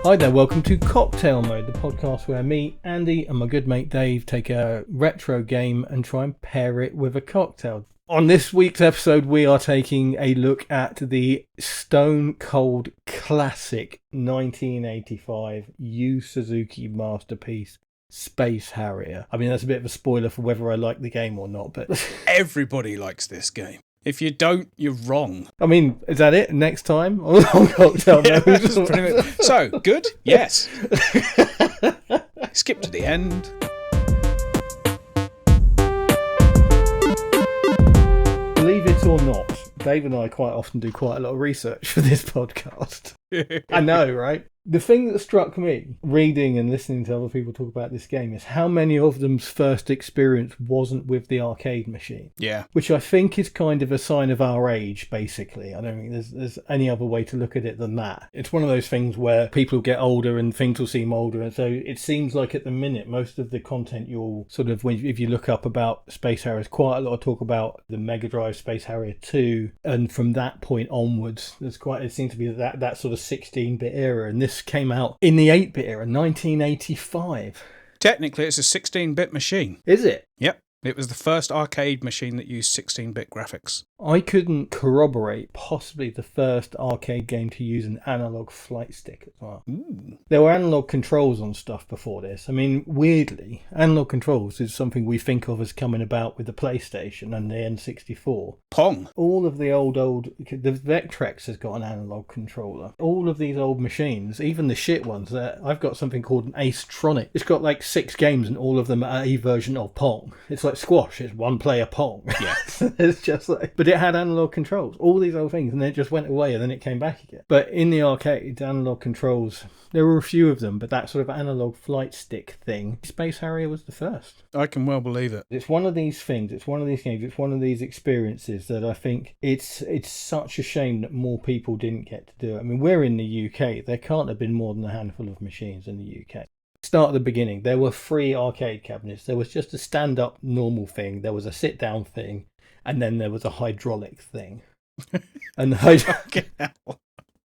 Hi there, welcome to Cocktail Mode, the podcast where me, Andy, and my good mate Dave take a retro game and try and pair it with a cocktail. On this week's episode, we are taking a look at the stone cold classic 1985 Yu Suzuki masterpiece, Space Harrier. I mean, that's a bit of a spoiler for whether I like the game or not, but everybody likes this game. If you don't, you're wrong. I mean, is that it? Next time on Cocktail Mode? So, good? Yes. Skip to the end. Believe it or not, Dave and I quite often do quite a lot of research for this podcast. I know, right? The thing that struck me, reading and listening to other people talk about this game, is how many of them's first experience wasn't with the arcade machine. Yeah. Which I think is kind of a sign of our age, basically. I don't think there's any other way to look at it than that. It's one of those things where people get older and things will seem older. And so it seems like at the minute, most of the content you'll sort of, if you look up about Space Harrier, there's quite a lot of talk about the Mega Drive Space Harrier 2. And from that point onwards, it seems to be that sort of 16-bit era. And this came out in the 8-bit era, 1985. Technically, it's a 16-bit machine. Is it? Yep. It was the first arcade machine that used 16-bit graphics. I couldn't corroborate possibly the first arcade game to use an analog flight stick as well. Ooh. There were analog controls on stuff before this. I mean, weirdly, analog controls is something we think of as coming about with the PlayStation and the N64. Pong. All of the the Vectrex has got an analog controller. All of these old machines, even the shit ones, I've got something called an Ace-tronic. It's got like 6 games and all of them are a version of Pong. It's like squash, it's one player Pong. Yeah. It's just like, but it had analog controls, all these old things, and then it just went away and then it came back again. But in the arcade, analog controls, there were a few of them, but that sort of analog flight stick thing, Space Harrier was the first. I can well believe it. It's one of these things, it's one of these games, it's one of these experiences that I think it's such a shame that more people didn't get to do it. I mean, we're in the UK, there can't have been more than a handful of machines in the UK. Start at the beginning, there were 3 arcade cabinets. There was just a stand-up normal thing, there was a sit-down thing, and then there was a hydraulic thing. And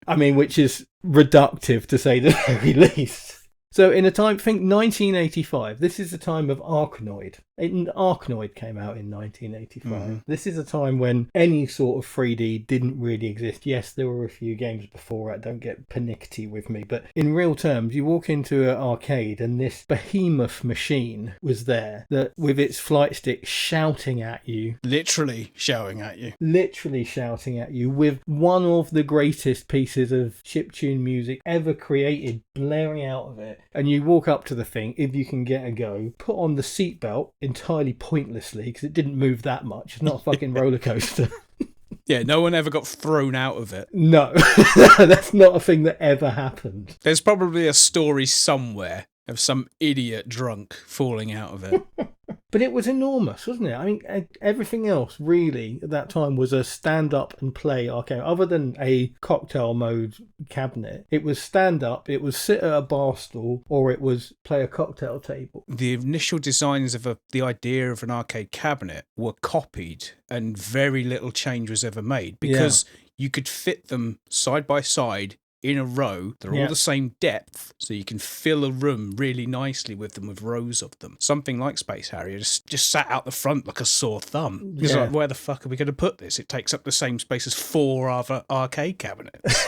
I mean, which is reductive to say the very least. So in a time, think 1985, this is the time of Arkanoid. Arkanoid came out in 1985. Mm-hmm. This is a time when any sort of 3D didn't really exist. Yes, there were a few games before it, don't get pernickety with me, but in real terms, you walk into an arcade and this behemoth machine was there, that with its flight stick shouting at you. Literally shouting at you. Literally shouting at you with one of the greatest pieces of chiptune music ever created blaring out of it. And you walk up to the thing, if you can get a go, put on the seatbelt entirely pointlessly because it didn't move that much. It's not a fucking roller coaster. Yeah, no one ever got thrown out of it. No, that's not a thing that ever happened. There's probably a story somewhere of some idiot drunk falling out of it. But it was enormous, wasn't it? I mean, everything else really at that time was a stand-up and play arcade. Other than a cocktail mode cabinet, it was stand-up, it was sit at a bar stool, or it was play a cocktail table. The initial designs of the idea of an arcade cabinet were copied and very little change was ever made because you could fit them side by side in a row. They're all the same depth, so you can fill a room really nicely with them, with rows of them. Something like Space Harrier just sat out the front like a sore thumb. It's like, where the fuck are we going to put this? It takes up the same space as 4 other arcade cabinets.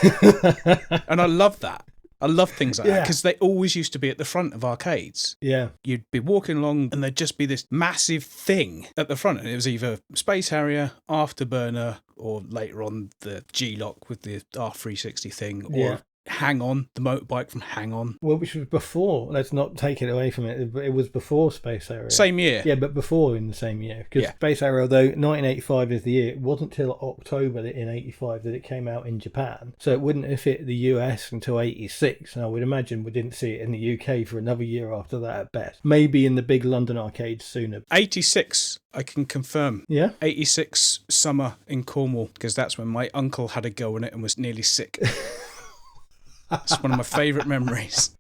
And I love that. I love things like that because they always used to be at the front of arcades. Yeah. You'd be walking along and there'd just be this massive thing at the front. And it was either Space Harrier, Afterburner, or later on the G-Lock with the R360 thing, or Hang On, the motorbike from Hang On. Well, which was before, let's not take it away from it, it was before Space Harrier. Same year. Yeah, but before in the same year. Because Space Harrier, although 1985 is the year, it wasn't till October in 85 that it came out in Japan. So it wouldn't have hit the US until 86. And I would imagine we didn't see it in the UK for another year after that at best. Maybe in the big London arcades sooner. 86, I can confirm. Yeah? 86 summer in Cornwall, because that's when my uncle had a go in it and was nearly sick. It's one of my favourite memories.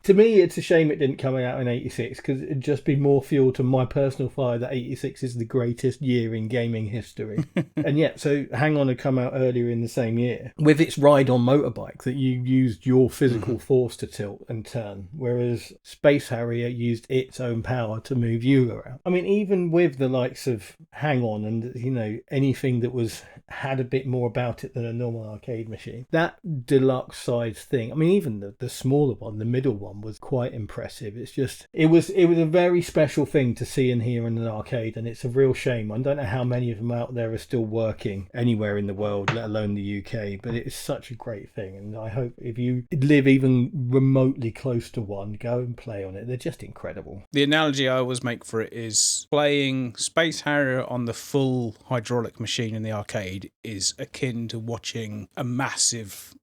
To me, it's a shame it didn't come out in 86 because it'd just be more fuel to my personal fire that 86 is the greatest year in gaming history. And yet, so Hang On had come out earlier in the same year with its ride on motorbike that you used your physical force to tilt and turn, whereas Space Harrier used its own power to move you around. I mean, even with the likes of Hang On and, you know, anything that had a bit more about it than a normal arcade machine, that deluxe size thing, I mean, even the smaller one, the middle one, was quite impressive. It's just, it was a very special thing to see and hear in an arcade, and it's a real shame. I don't know how many of them out there are still working anywhere in the world, let alone the UK, but it's such a great thing, and I hope if you live even remotely close to one, go and play on it. They're just incredible. The analogy I always make for it is playing Space Harrier on the full hydraulic machine in the arcade is akin to watching a massive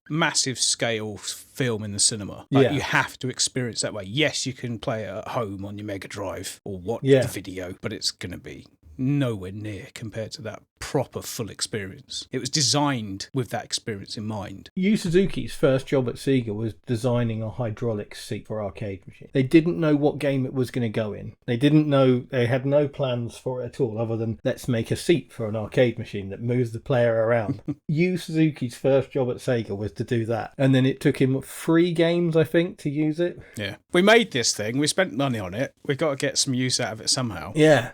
scale film in the cinema. Like, you have to experience that way. Yes, you can play it at home on your Mega Drive or watch the video, but it's going to be nowhere near compared to that proper full experience. It was designed with that experience in mind. Yu Suzuki's first job at Sega was designing a hydraulic seat for arcade machines. They didn't know what game it was going to go in. They had no plans for it at all other than let's make a seat for an arcade machine that moves the player around. Yu Suzuki's first job at Sega was to do that. And then it took him 3 games, I think, to use it. Yeah. We made this thing. We spent money on it. We've got to get some use out of it somehow. Yeah.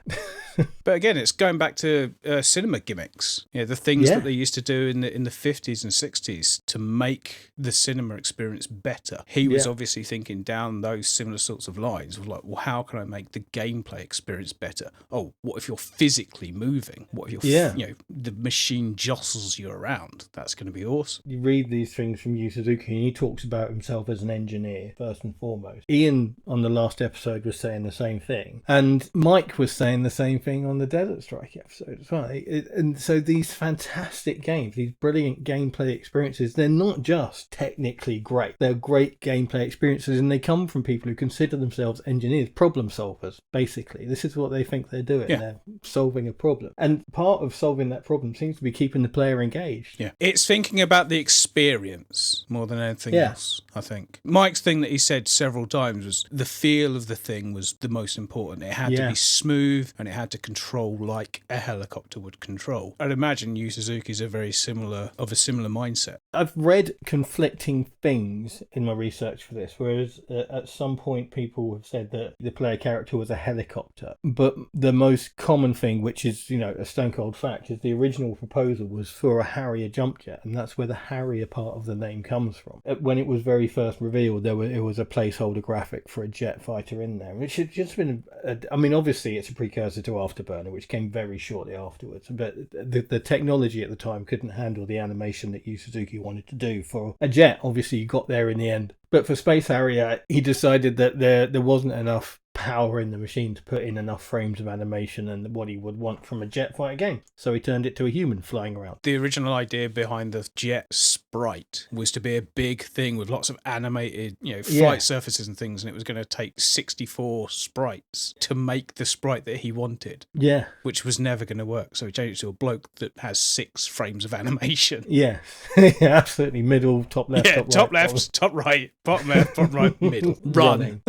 But again, it's going back to cinema gimmicks. You know, the things that they used to do in the 50s and 60s to make the cinema experience better. He was obviously thinking down those similar sorts of lines of like, well, how can I make the gameplay experience better? Oh, what if you're physically moving? What if you're, you know, the machine jostles you around? That's going to be awesome. You read these things from Yu Suzuki and he talks about himself as an engineer, first and foremost. Ian, on the last episode, was saying the same thing. And Mike was saying the same thing on the Desert Strike episode as well. And so these fantastic games, these brilliant gameplay experiences, they're not just technically great. They're great gameplay experiences, and they come from people who consider themselves engineers, problem solvers, basically. This is what they think they're doing. Yeah. They're solving a problem. And part of solving that problem seems to be keeping the player engaged. Yeah. It's thinking about the experience more than anything else, I think. Mike's thing that he said several times was the feel of the thing was the most important. It had to be smooth, and it had to control like a helicopter would control. I'd imagine Yu Suzuki's a similar mindset. I've read conflicting things in my research for this, whereas at some point people have said that the player character was a helicopter. But the most common thing, which is, you know, a stone cold fact, is the original proposal was for a Harrier jump jet, and that's where the Harrier part of the name comes from. When it was very first revealed, it was a placeholder graphic for a jet fighter in there, which had just been, I mean, obviously it's a precursor to Afterburner, which came very shortly afterwards, but the technology at the time couldn't handle the animation that Yu Suzuki wanted to do for a jet. Obviously, you got there in the end. But for Space Harrier, he decided that there wasn't enough power in the machine to put in enough frames of animation and what he would want from a jet fighter game. So he turned it to a human flying around. The original idea behind the jet sprite was to be a big thing with lots of animated, you know, flight surfaces and things, and it was going to take 64 sprites to make the sprite that he wanted. Yeah. Which was never going to work. So he changed it to a bloke that has 6 frames of animation. Yeah. Absolutely. Middle, top left, top left, top right, bottom left, bottom right, middle. Running.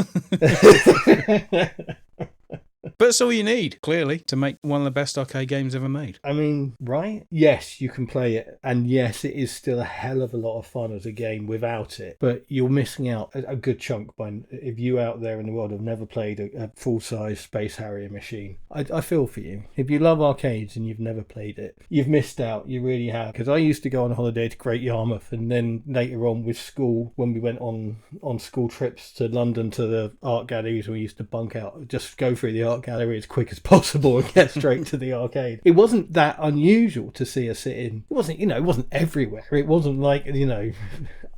But that's all you need, clearly, to make one of the best arcade games ever made. I mean, right? Yes, you can play it. And yes, it is still a hell of a lot of fun as a game without it. But you're missing out a good chunk if you out there in the world have never played a full-size Space Harrier machine. I feel for you. If you love arcades and you've never played it, you've missed out. You really have. Because I used to go on holiday to Great Yarmouth, and then later on with school, when we went on school trips to London to the art galleries, we used to bunk out, just go through the art gallery as quick as possible and get straight to the arcade. It wasn't that unusual to see us sit in. It wasn't, it wasn't everywhere. It wasn't like,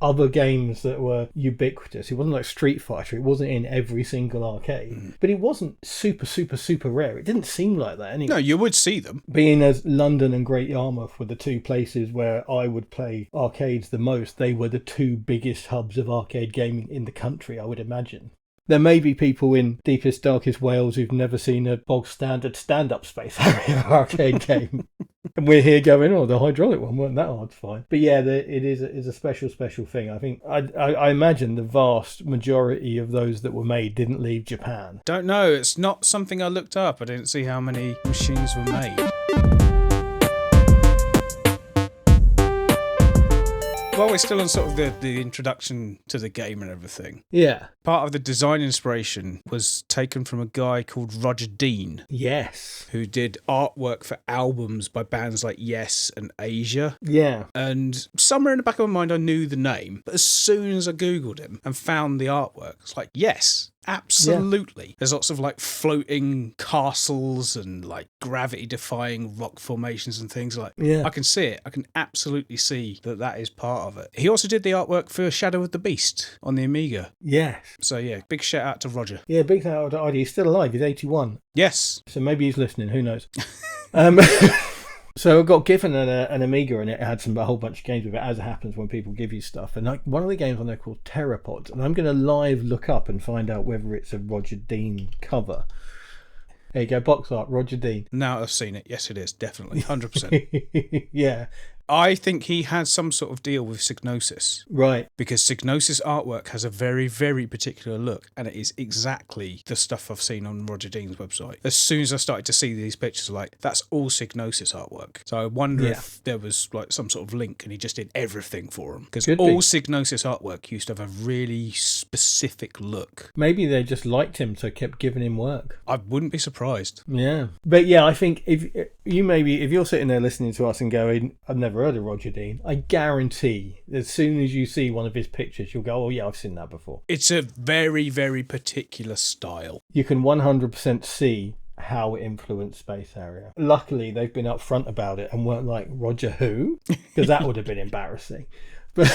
other games that were ubiquitous. It wasn't like Street Fighter. It wasn't in every single arcade. But it wasn't super, super, super rare. It didn't seem like that anyway. No, you would see them. Being as London and Great Yarmouth were the 2 places where I would play arcades the most, they were the 2 biggest hubs of arcade gaming in the country, I would imagine. There may be people in deepest, darkest Wales who've never seen a bog standard stand-up Space Harrier arcade game. And we're here going, oh, the hydraulic one wasn't that hard to find. But yeah, it is a special thing. I think I imagine the vast majority of those that were made didn't leave Japan. Don't know. It's not something I looked up. I didn't see how many machines were made. While we're still on sort of the introduction to the game and everything, yeah, part of the design inspiration was taken from a guy called Roger Dean. Yes. Who did artwork for albums by bands like Yes and Asia. Yeah. And somewhere in the back of my mind I knew the name, but as soon as I Googled him and found the artwork, it's like, yes, absolutely. Yeah. There's lots of like floating castles and like gravity defying rock formations and things like yeah. I can see it. I can absolutely see that is part of it. He also did the artwork for Shadow of the Beast on the Amiga. Yes. So yeah, big shout out to Roger. Yeah, big shout out to Ida. He's still alive. He's 81. Yes. So maybe he's listening. Who knows? So I got given an Amiga and it had a whole bunch of games with it, as it happens when people give you stuff. And like one of the games on there called Terrapod, and I'm going to live look up and find out whether it's a Roger Dean cover. There you go, box art, Roger Dean. Now I've seen it. Yes, it is, definitely, 100%. Yeah. I think he had some sort of deal with Psygnosis. Right. Because Psygnosis artwork has a very, very particular look, and it is exactly the stuff I've seen on Roger Dean's website. As soon as I started to see these pictures, like, that's all Psygnosis artwork. So I wonder if there was like some sort of link and he just did everything for them. Because all Psygnosis artwork used to have a really specific look. Maybe they just liked him, so kept giving him work. I wouldn't be surprised. Yeah. But yeah, I think if you're sitting there listening to us and going, I've never heard of Roger Dean, I guarantee as soon as you see one of his pictures, you'll go, oh yeah, I've seen that before. It's a very, very particular style. You can 100% see how it influenced Space Harrier. Luckily, they've been upfront about it and weren't like, Roger who? Because that would have been embarrassing. But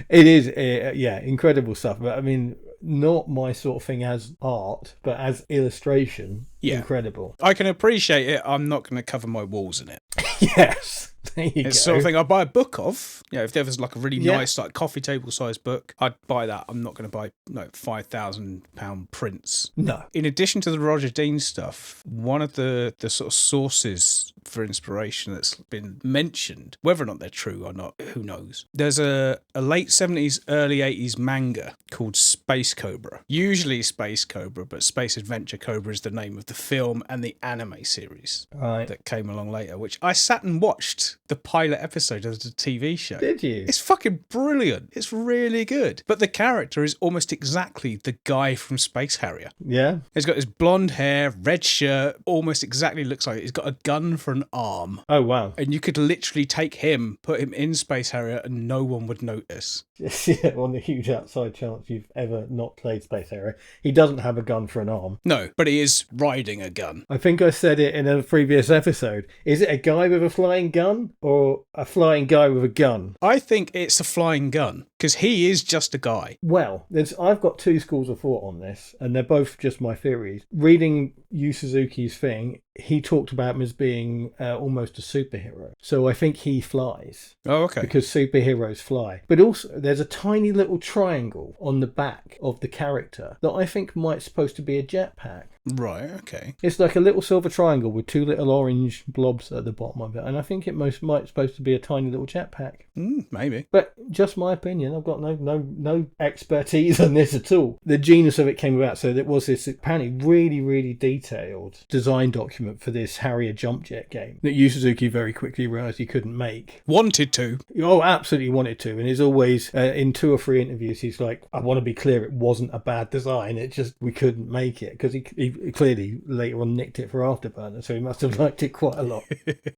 it is, incredible stuff. But I mean, not my sort of thing as art, but as illustration, incredible. I can appreciate it. I'm not going to cover my walls in it. Yes. There you go. It's the sort of thing I'd buy a book of. You know, if there was like a really nice, like coffee table sized book, I'd buy that. I'm not going to buy £5,000 prints. No. In addition to the Roger Dean stuff, one of the sort of sources for inspiration that's been mentioned, whether or not they're true or not, who knows. There's a late 70s, early 80s manga called Space Cobra. Usually Space Cobra, but Space Adventure Cobra is the name of the film and the anime series that came along later, which I sat and watched the pilot episode of the TV show. Did you? It's fucking brilliant. It's really good. But the character is almost exactly the guy from Space Harrier. Yeah. He's got his blonde hair, red shirt, almost exactly looks like he's got a gun for an arm. Oh, wow. And you could literally take him, put him in Space Harrier, and no one would notice. Yeah, on the huge outside chance you've ever not played Space Harrier. He doesn't have a gun for an arm. No, but he is riding a gun. I think I said it in a previous episode. Is it a guy with a flying gun or a flying guy with a gun? I think it's a flying gun, because he is just a guy. Well, I've got two schools of thought on this, and they're both just my theories. Reading Yu Suzuki's thing, he talked about him as being almost a superhero. So I think he flies. Oh, okay. Because superheroes fly. But also, there's a tiny little triangle on the back of the character that I think might supposed to be a jetpack. Right, okay. It's like a little silver triangle with two little orange blobs at the bottom of it, and I think it might supposed to be a tiny little jetpack. Maybe. But just my opinion. I've got no expertise on this at all. The genius of it came about, so there was this apparently really, really detailed design document for this Harrier jump jet game that Yu Suzuki very quickly realised he couldn't make. Wanted to. Oh, absolutely wanted to. And he's always, in 2 or 3 interviews, he's like, I want to be clear, it wasn't a bad design. It just, we couldn't make it. Because he clearly later on nicked it for Afterburner, so he must have liked it quite a lot.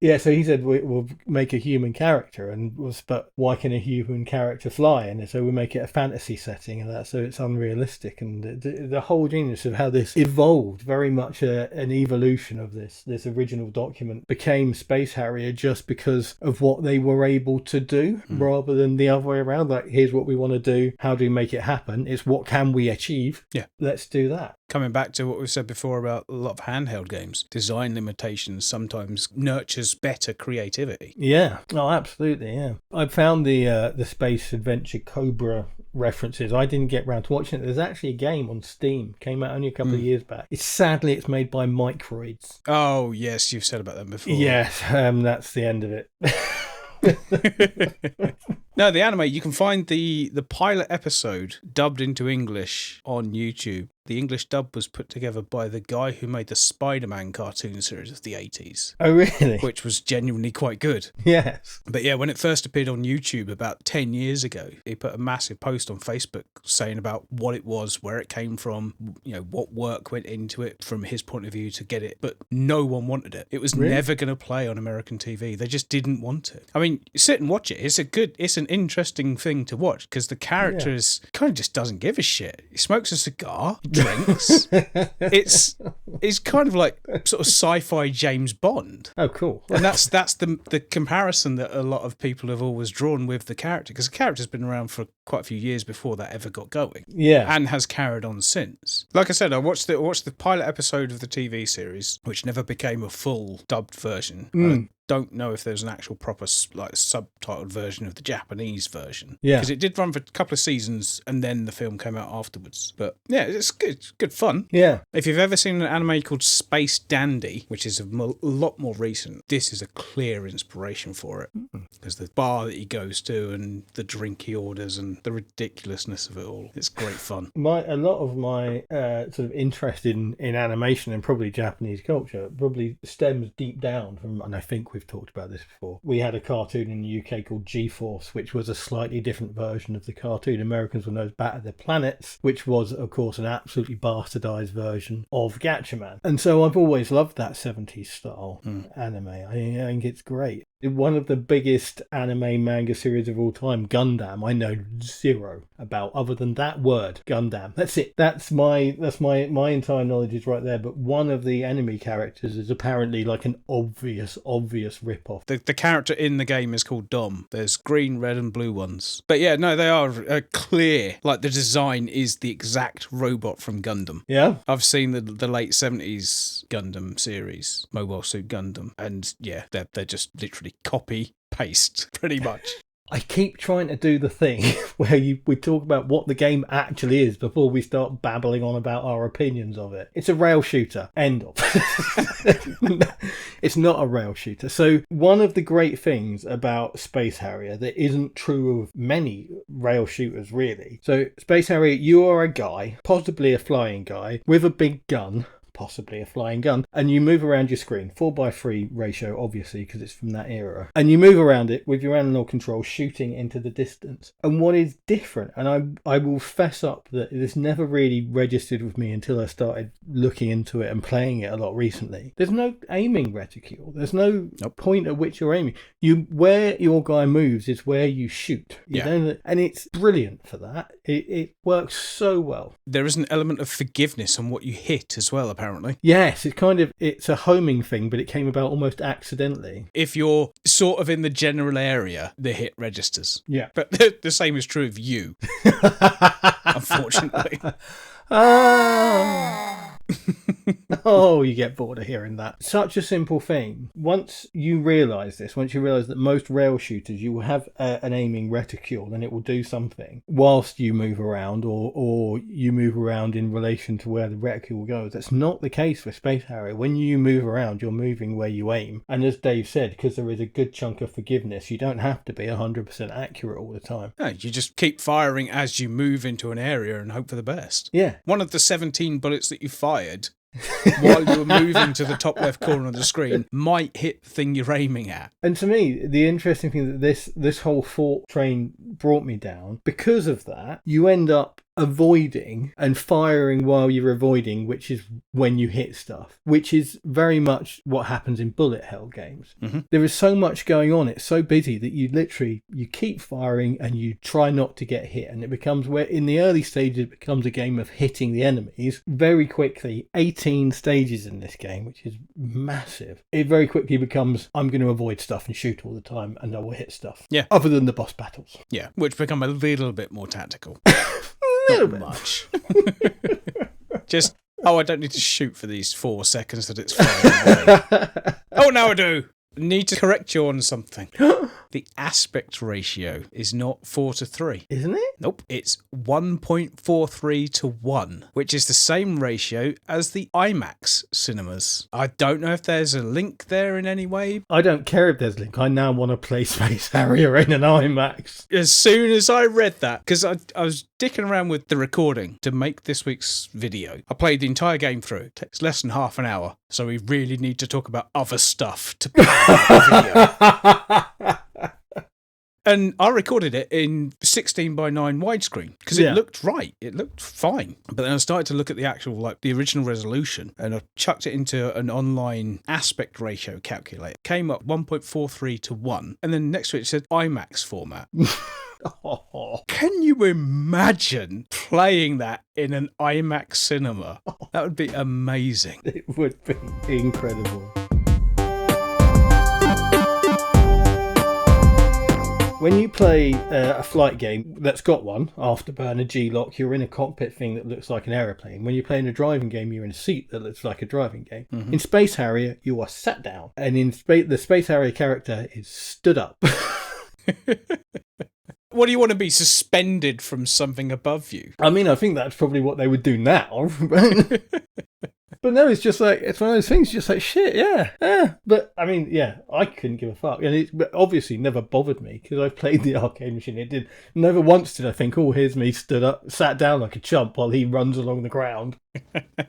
Yeah, so he said, we'll make a human character, but why can a human character fly? And so we make it a fantasy setting and that, so it's unrealistic. And the whole genius of how this evolved, very much an evolution of this original document, became Space Harrier just because of what they were able to do, rather than the other way around. Like, here's what we want to do, how do we make it happen? It's what can we achieve? Yeah, let's do that. Coming back to what we said before about a lot of handheld games, design limitations sometimes nurtures better creativity. Yeah, oh, absolutely, yeah. I found the Space Adventure Cobra references. I didn't get round to watching it. There's actually a game on Steam, came out only a couple of years back. It's made by Microids. Oh, yes, you've said about them before. Yes, that's the end of it. No, the anime, you can find the pilot episode dubbed into English on YouTube. The English dub was put together by the guy who made the Spider-Man cartoon series of the 80s. Oh, really? Which was genuinely quite good. Yes. But yeah, when it first appeared on YouTube about 10 years ago, he put a massive post on Facebook saying about what it was, where it came from, what work went into it from his point of view to get it. But no one wanted it. It was never going to play on American TV. They just didn't want it. I mean, sit and watch it. It's an interesting thing to watch because the character is kind of just doesn't give a shit. He smokes a cigar, drinks. It's kind of like sort of sci-fi James Bond. Oh, cool. And that's the comparison that a lot of people have always drawn with the character, because the character's been around for quite a few years before that ever got going. Yeah. And has carried on since. Like I said, I watched the pilot episode of the TV series, which never became a full dubbed version. Don't know if there's an actual proper subtitled version of the Japanese version. Yeah. Because it did run for a couple of seasons and then the film came out afterwards. But yeah, it's good fun. Yeah. If you've ever seen an anime called Space Dandy, which is a lot more recent, this is a clear inspiration for it. Because the bar that he goes to and the drink he orders and the ridiculousness of it all. It's great fun. A lot of my sort of interest in animation and probably Japanese culture probably stems deep down from, and I think we've talked about this before, we had a cartoon in the UK called G-Force, which was a slightly different version of the cartoon. Americans will know as Batter the Planets, which was, of course, an absolutely bastardized version of Gatchaman. And so I've always loved that 70s style anime. I think it's great. One of the biggest anime manga series of all time, Gundam, I know zero about other than that word, Gundam. That's it. That's my entire knowledge is right there. But one of the enemy characters is apparently like an obvious rip-off. The character in the game is called Dom. There's green, red and blue ones. But yeah, no, they are clear. Like the design is the exact robot from Gundam. Yeah? I've seen the late 70s Gundam series, Mobile Suit Gundam. And yeah, they're just literally copy paste pretty much. I keep trying to do the thing where we talk about what the game actually is before we start babbling on about our opinions of it. It's a rail shooter. End of. It's not a rail shooter. So one of the great things about Space Harrier that isn't true of many rail shooters really. So Space Harrier, you are a guy, possibly a flying guy, with a big gun. Possibly a flying gun, and you move around your screen, 4:3 ratio obviously because it's from that era, and you move around it with your analog control shooting into the distance. And what is different, and I will fess up that this never really registered with me until I started looking into it and playing it a lot recently, there's no aiming reticule. There's no point at which you're aiming. Where your guy moves is where you shoot. And it's brilliant for that. It works so well. There is an element of forgiveness on what you hit as well, apparently. Yes, it's a homing thing, but it came about almost accidentally. If you're sort of in the general area, the hit registers. Yeah. But the same is true of you, unfortunately. Oh, you get bored of hearing that. Such a simple thing. Once you realise that most rail shooters, you will have an aiming reticule and it will do something whilst you move around or you move around in relation to where the reticule goes. That's not the case for Space Harrier. When you move around, you're moving where you aim. And as Dave said, because there is a good chunk of forgiveness, you don't have to be 100% accurate all the time. No, you just keep firing as you move into an area and hope for the best. Yeah. One of the 17 bullets that you fired while you were moving to the top left corner of the screen might hit the thing you're aiming at. And to me, the interesting thing that this whole thought train brought me down, because of that, you end up avoiding and firing while you're avoiding, which is when you hit stuff, which is very much what happens in bullet hell games. Mm-hmm. There is so much going on, it's so busy that you keep firing and you try not to get hit, and it becomes, where in the early stages it becomes a game of hitting the enemies very quickly. 18 stages in this game, which is massive. It very quickly becomes, I'm going to avoid stuff and shoot all the time and I will hit stuff. Yeah. Other than the boss battles. Yeah, which become a little bit more tactical. Not much. Just, I don't need to shoot for these 4 seconds that it's flying away. Oh, now I do. Need to correct you on something. The aspect ratio is not 4:3. Isn't it? Nope, it's 1.43 to 1, which is the same ratio as the IMAX cinemas. I don't know if there's a link there in any way. I don't care if there's a link. I now want to play Space Harrier in an IMAX. As soon as I read that, because I was dicking around with the recording to make this week's video, I played the entire game through. It takes less than half an hour, so we really need to talk about other stuff to play the video. And I recorded it in 16:9 widescreen because it looked right. It looked fine. But then I started to look at the actual, like the original resolution, and I chucked it into an online aspect ratio calculator. Came up 1.43 to 1. And then next to it said IMAX format. Can you imagine playing that in an IMAX cinema? That would be amazing. It would be incredible. When you play a flight game that's got one, Afterburner, G-Lock, you're in a cockpit thing that looks like an aeroplane. When you're playing a driving game, you're in a seat that looks like a driving game. Mm-hmm. In Space Harrier, you are sat down. And in the Space Harrier character is stood up. What do you want to be, suspended from something above you? I mean, I think that's probably what they would do now. But no, it's just like, it's one of those things, just like, shit, yeah. But, I mean, yeah, I couldn't give a fuck. And it obviously never bothered me, because I've played the arcade machine. It did, never once did I think, oh, here's me stood up, sat down like a chump while he runs along the ground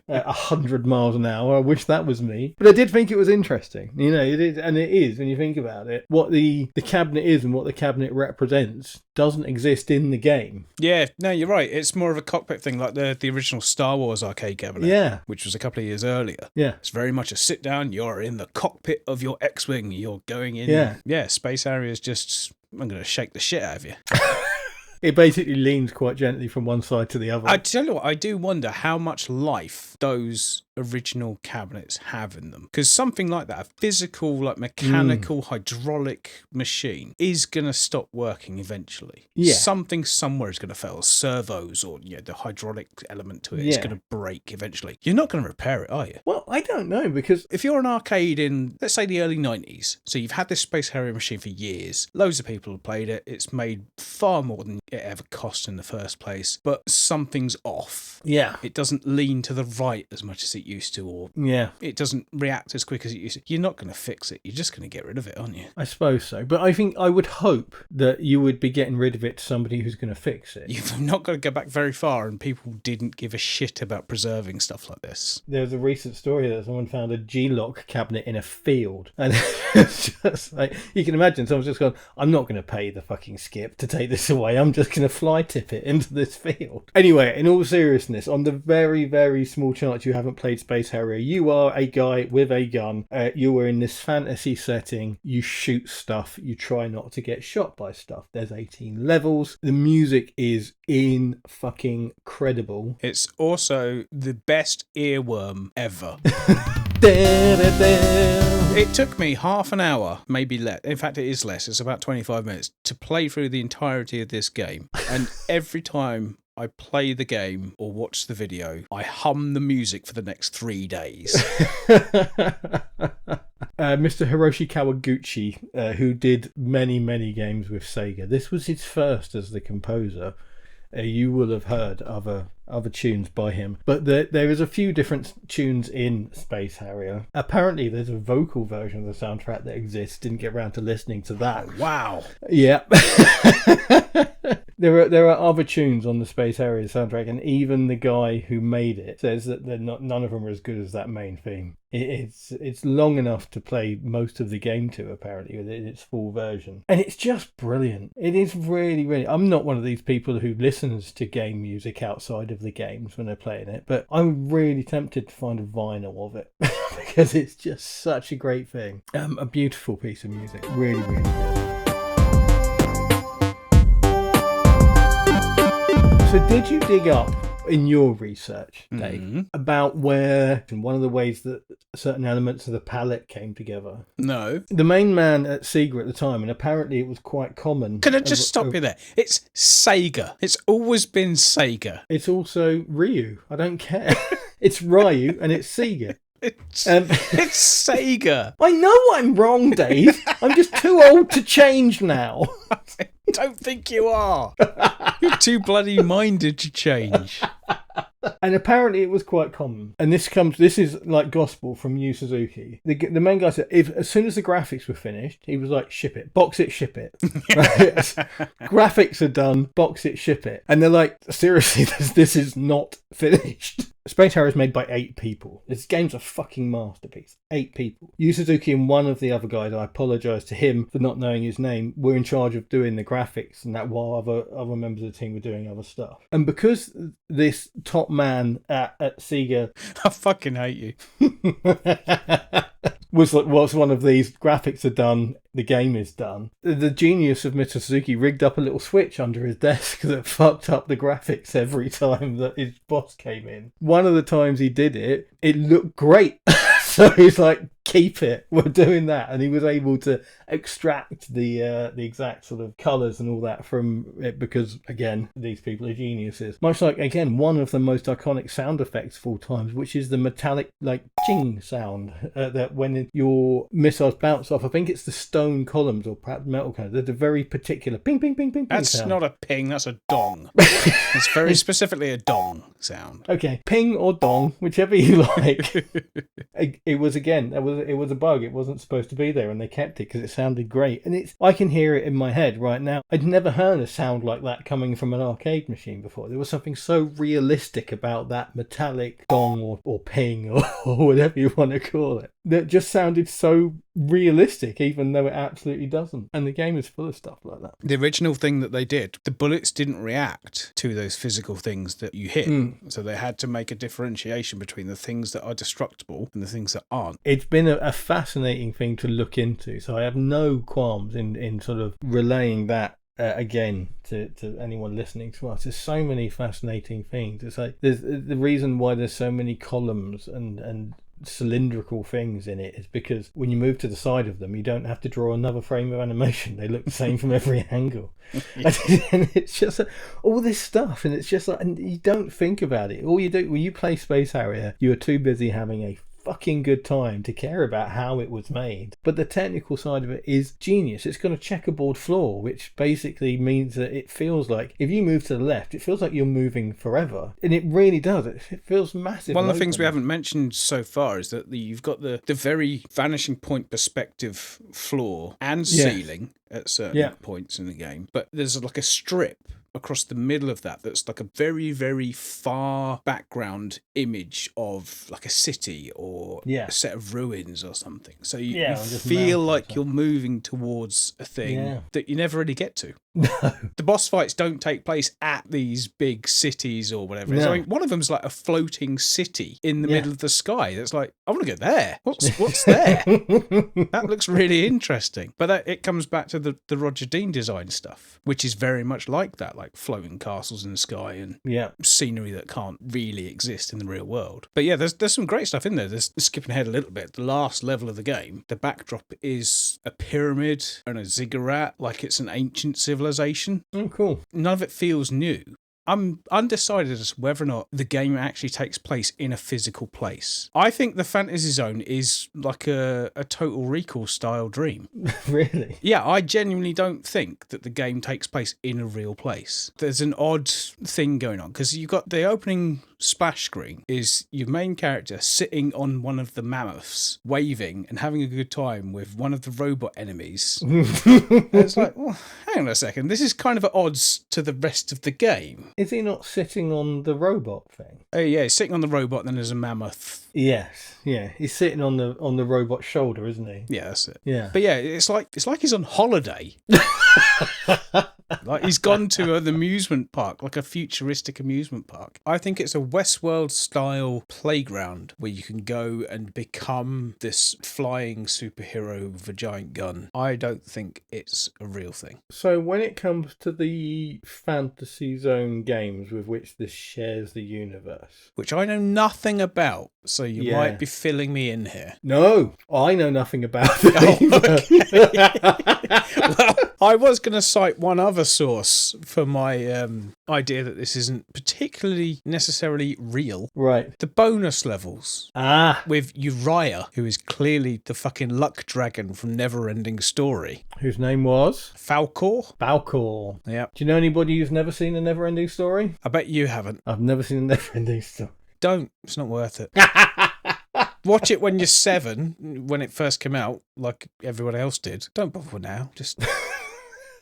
at 100 miles an hour. I wish that was me. But I did think it was interesting. You know, it is, and it is, when you think about it. What the cabinet is and what the cabinet represents doesn't exist in the game. Yeah, no, you're right. It's more of a cockpit thing, like the original Star Wars arcade cabinet. Yeah. Which was a couple of years earlier. Yeah. It's very much a sit down, you're in the cockpit of your X-Wing, you're going in. Yeah. Yeah, Space Harrier is just, I'm going to shake the shit out of you. It basically leans quite gently from one side to the other. I tell you what, I do wonder how much life those original cabinets have in them. Because something like that, a physical, like mechanical, hydraulic machine, is going to stop working eventually. Yeah. Something somewhere is going to fail. Servos or the hydraulic element to it is going to break eventually. You're not going to repair it, are you? Well, I don't know, because if you're an arcade in, let's say, the early 90s, so you've had this Space Harrier machine for years, loads of people have played it, it's made far more than it ever cost in the first place, but something's off. Yeah. It doesn't lean to the right as much as it used to, or it doesn't react as quick as it used to. You're not going to fix it. You're just going to get rid of it, aren't you? I suppose so. But I think I would hope that you would be getting rid of it to somebody who's going to fix it. You've not got to go back very far, and people didn't give a shit about preserving stuff like this. There's a recent story that someone found a G-Lock cabinet in a field. And it's just like, you can imagine someone's just gone, I'm not going to pay the fucking skip to take this away. I'm just going to fly tip it into this field. Anyway, in all seriousness, on the very, very small chance you haven't played Space Harrier, you are a guy with a gun. You are in this fantasy setting. You shoot stuff. You try not to get shot by stuff. There's 18 levels. The music is incredible. It's also the best earworm ever. It took me half an hour, maybe less. In fact, it is less. It's about 25 minutes to play through the entirety of this game. And every time I play the game or watch the video, I hum the music for the next 3 days. Mr. Hiroshi Kawaguchi, who did many, many games with Sega. This was his first as the composer. You will have heard other tunes by him, but there is a few different tunes in Space Harrier. Apparently there's a vocal version of the soundtrack that exists. Didn't get around to listening to that. Oh, wow. Yeah. There are other tunes on the Space Harrier soundtrack, and even the guy who made it says that none of them are as good as that main theme. It's long enough to play most of the game to, apparently, in its full version. And it's just brilliant. It is really, really... I'm not one of these people who listens to game music outside of the games when they're playing it, but I'm really tempted to find a vinyl of it because it's just such a great thing. A beautiful piece of music. Really, really good. So did you dig up in your research, Dave, about where and one of the ways that certain elements of the palette came together? No. The main man at Sega at the time, and apparently it was quite common. Can I just stop you there? It's Sega. It's always been Sega. It's also Ryu. I don't care. It's Ryu and it's Sega. It's Um, Sega. I know I'm wrong, Dave. I'm just too old to change now. I don't think you are. You're too bloody minded to change. And apparently it was quite common. And this is like gospel from Yu Suzuki. The main guy said, as soon as the graphics were finished, he was like, ship it, box it, ship it. Graphics are done, box it, ship it. And they're like, seriously, this is not finished. Space Harrier is made by 8 people. This game's a fucking masterpiece. 8 people. Yu Suzuki and one of the other guys, I apologise to him for not knowing his name, were in charge of doing the graphics and that while other members of the team were doing other stuff. And because this top man at Sega... I fucking hate you. was one of these, graphics are done, the game is done. The genius of Mr. Suzuki rigged up a little switch under his desk that fucked up the graphics every time that his boss came in. One of the times he did it, it looked great. So he's like, keep it, we're doing that. And he was able to extract the exact sort of colours and all that from it because, again, these people are geniuses. Much like, again, one of the most iconic sound effects of all times, which is the metallic, like, ching sound that when your missiles bounce off, I think it's the stone columns or perhaps metal columns. There's a very particular ping, ping, ping, ping, ping That's sound. not a ping, that's a dong. It's very specifically a dong sound. Okay, ping or dong, whichever you like. It was a bug. It wasn't supposed to be there, and they kept it because it sounded great. And I can hear it in my head right now. I'd never heard a sound like that coming from an arcade machine before. There was something so realistic about that metallic dong or ping or whatever you want to call it that just sounded so realistic, even though it absolutely doesn't. And the game is full of stuff like that. The original thing that they did, the bullets didn't react to those physical things that you hit. So they had to make a differentiation between the things that are destructible and the things that aren't. It's been a fascinating thing to look into. So I have no qualms in sort of relaying that again to anyone listening to us. There's so many fascinating things. It's like there's the reason why there's so many columns and cylindrical things in it is because when you move to the side of them, you don't have to draw another frame of animation. They look the same from every angle. And it's just all this stuff, and it's just like, and you don't think about it. All you do when you play Space Harrier, you are too busy having a fucking good time to care about how it was made. But the technical side of it is genius. It's got a checkerboard floor, which basically means that it feels like if you move to the left, it feels like you're moving forever. And it really does. It feels massive. One of the things we haven't mentioned so far is that you've got the very vanishing point perspective floor and ceiling at certain points in the game. But there's like a strip across the middle of that's like a very, very far background image of like a city or a set of ruins or something. So you feel like you're moving towards a thing that you never really get to. No. The boss fights don't take place at these big cities or whatever. No. So, I mean, one of them's like a floating city in the middle of the sky. That's like, I want to go there. What's there? That looks really interesting. But it comes back to the Roger Dean design stuff, which is very much like that, like floating castles in the sky and scenery that can't really exist in the real world. But yeah, there's some great stuff in there. There's skipping ahead a little bit. The last level of the game, the backdrop is a pyramid and a ziggurat, like it's an ancient civilization. Oh, cool. None of it feels new. I'm undecided as to whether or not the game actually takes place in a physical place. I think the Fantasy Zone is like a Total Recall style dream. Really? Yeah, I genuinely don't think that the game takes place in a real place. There's an odd thing going on because you've got the opening splash screen is your main character sitting on one of the mammoths, waving and having a good time with one of the robot enemies. It's like, well, hang on a second, this is kind of at odds to the rest of the game. Is he not sitting on the robot thing? Oh yeah, he's sitting on the robot, and then there's a mammoth. Yes, yeah, he's sitting on the robot's shoulder, isn't he? Yeah, that's it. Yeah, but yeah, it's like he's on holiday. Like he's gone to an amusement park, like a futuristic amusement park. I think it's a Westworld style playground where you can go and become this flying superhero with a giant gun. I don't think it's a real thing. So when it comes to the Fantasy Zone games with which this shares the universe, which I know nothing about, so you might be filling me in here. No, I know nothing about it. Oh, okay. Well, I was going to cite one other source for my idea that this isn't particularly necessarily real. Right. The bonus levels. Ah. With Uriah, who is clearly the fucking luck dragon from Neverending Story. Whose name was? Falcor? Falcor. Yeah. Do you know anybody who's never seen a Neverending Story? I bet you haven't. I've never seen a Neverending Story. Don't. It's not worth it. Watch it when you're 7, when it first came out, like everyone else did. Don't bother now.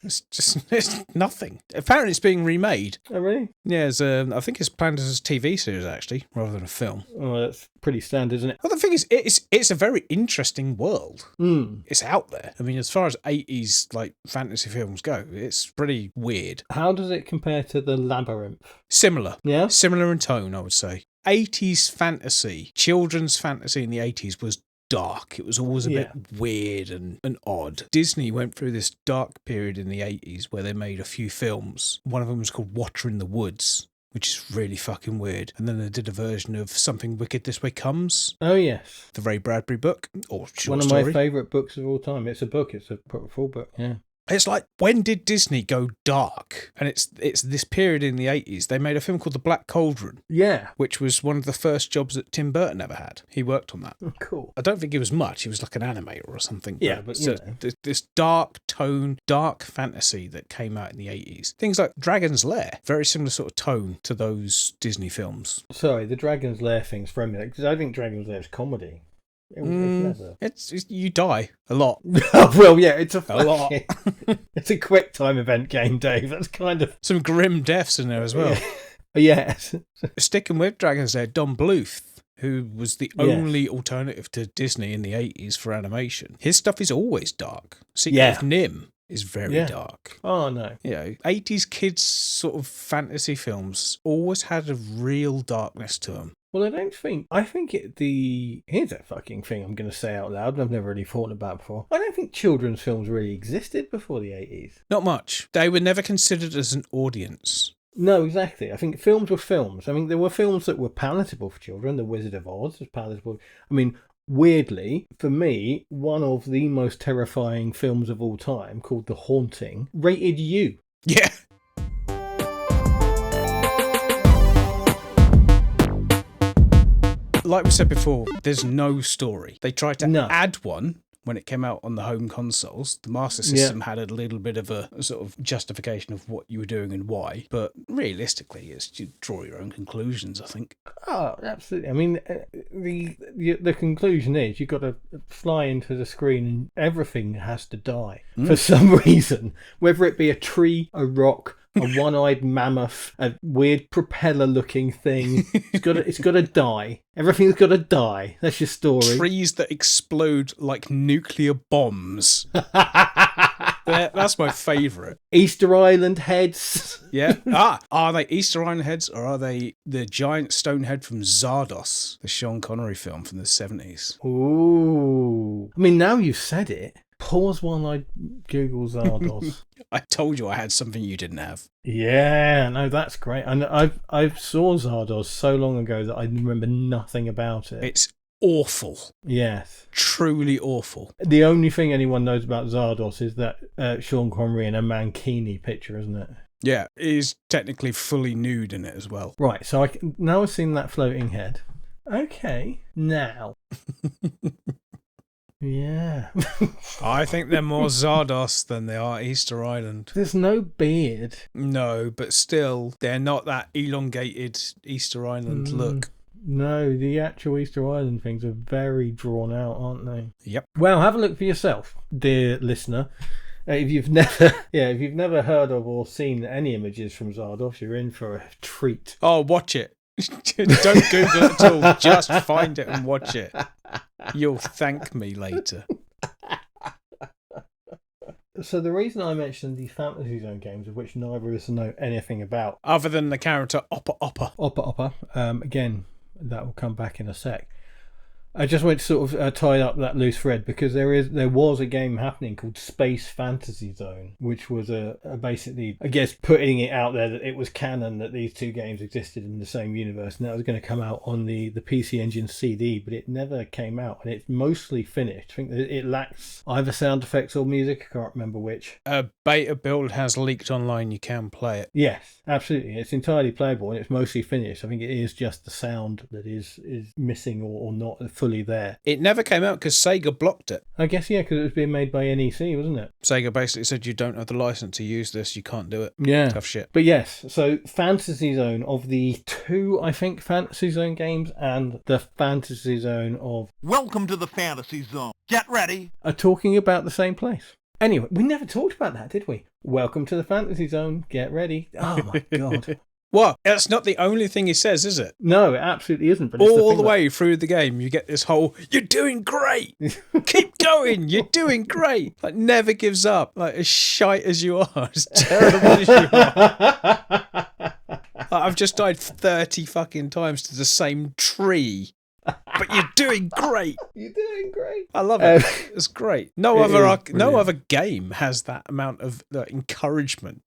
It's nothing. Apparently it's being remade. Oh, really? Yeah, I think it's planned as a TV series, actually, rather than a film. Oh, that's pretty standard, isn't it? Well, the thing is, it's a very interesting world. Mm. It's out there. I mean, as far as 80s like fantasy films go, it's pretty weird. How does it compare to The Labyrinth? Similar. Yeah? Similar in tone, I would say. 80s fantasy, children's fantasy in the 80s was dark. It was always a bit weird and odd. Disney went through this dark period in the 80s where they made a few films. One of them was called Water in the Woods, which is really fucking weird. And then they did a version of Something Wicked This Way Comes. Oh, yes. The Ray Bradbury book, or short One of story. my favourite books of all time. It's a book. It's a full book, yeah. It's like, when did Disney go dark? And it's this period in the 80s. They made a film called The Black Cauldron. Yeah. Which was one of the first jobs that Tim Burton ever had. He worked on that. Oh, cool. I don't think he was much. He was like an animator or something. Yeah, but you know. This dark tone, dark fantasy that came out in the 80s. Things like Dragon's Lair. Very similar sort of tone to those Disney films. Sorry, the Dragon's Lair thing's from me. Because I think Dragon's Lair is comedy. It's you die a lot. Well, yeah, it's a lot. It's a quick time event game, Dave. That's kind of some grim deaths in there as well. Yes. Sticking with Dragon's Lair, Don Bluth, who was the only alternative to Disney in the 80s for animation. His stuff is always dark. Secret of Nim is very dark. Oh, no. You know, 80s kids sort of fantasy films always had a real darkness to them. Well, I think here's a fucking thing I'm going to say out loud, I've never really thought about before. I don't think children's films really existed before the 80s. Not much. They were never considered as an audience. No, exactly. I think films were films. I mean, there were films that were palatable for children. The Wizard of Oz was palatable. I mean, weirdly, for me, one of the most terrifying films of all time, called The Haunting, rated U. Yeah. Like we said before, there's no story. They tried to add one when it came out on the home consoles. The Master System had a little bit of a sort of justification of what you were doing and why. But realistically, it's you draw your own conclusions, I think. Oh, absolutely. I mean, the conclusion is you've got to fly into the screen and everything has to die for some reason. Whether it be a tree, a rock, a one-eyed mammoth, a weird propeller-looking thing. It's got to die. Everything's got to die. That's your story. Trees that explode like nuclear bombs. That's my favourite. Easter Island heads. Yeah. Are they Easter Island heads or are they the giant stone head from Zardos, the Sean Connery film from the 70s? Ooh. I mean, now you've said it. Pause while I Google Zardos. I told you I had something you didn't have. Yeah, no, that's great. And I saw Zardos so long ago that I remember nothing about it. It's awful. Yes. Truly awful. The only thing anyone knows about Zardos is that Sean Connery in a mankini picture, isn't it? Yeah, he's technically fully nude in it as well. Right, so now I've seen that floating head. Okay, now... Yeah. I think they're more Zardos than they are Easter Island. There's no beard. No, but still, they're not that elongated Easter Island look. No, the actual Easter Island things are very drawn out, aren't they? Yep. Well, have a look for yourself, dear listener. If you've never heard of or seen any images from Zardos, you're in for a treat. Oh, watch it. Don't Google it at all. Just find it and watch it. You'll thank me later. So the reason I mentioned the Fantasy Zone games, of which neither of us know anything about, other than the character Oppa Oppa. Again, that will come back in a sec. I just want to sort of tie up that loose thread, because there was a game happening called Space Fantasy Zone, which was a basically, I guess, putting it out there that it was canon that these two games existed in the same universe, and that was going to come out on the PC Engine CD, but it never came out, and it's mostly finished. I think that it lacks either sound effects or music. I can't remember which. A beta build has leaked online. You can play it. Yes, absolutely. It's entirely playable and it's mostly finished. I think it is just the sound that is missing or not fully there. It never came out because Sega blocked it. I guess, yeah, because it was being made by NEC, wasn't it? Sega basically said, you don't have the license to use this, you can't do it. Yeah. Tough shit. But yes, so Fantasy Zone, of the two, I think, Fantasy Zone games, and the Fantasy Zone of Welcome to the Fantasy Zone. Get ready. are talking about the same place. Anyway, we never talked about that, did we? Welcome to the Fantasy Zone. Get ready. Oh my God. What? That's not the only thing he says, is it? No, it absolutely isn't. But it's All the thing way through the game, you get this whole, you're doing great. Keep going. You're doing great. Like, never gives up. Like, as shite as you are, as terrible as you are. Like, I've just died 30 fucking times to the same tree. But you're doing great. You're doing great. I love it. It's great. No other game has that amount of encouragement.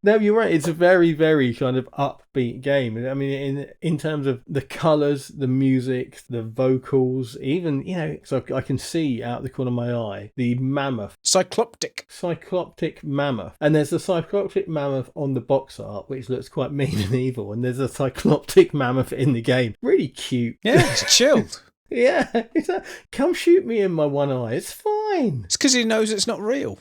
No, you're right. It's a very, very kind of upbeat game. I mean, in terms of the colours, the music, the vocals, even, so I can see out the corner of my eye the mammoth. Cycloptic mammoth. And there's a cycloptic mammoth on the box art, which looks quite mean and evil. And there's a cycloptic mammoth in the game. Really cute. Yeah, it's chilled. Yeah, come shoot me in my one eye. It's fine. It's because he knows it's not real.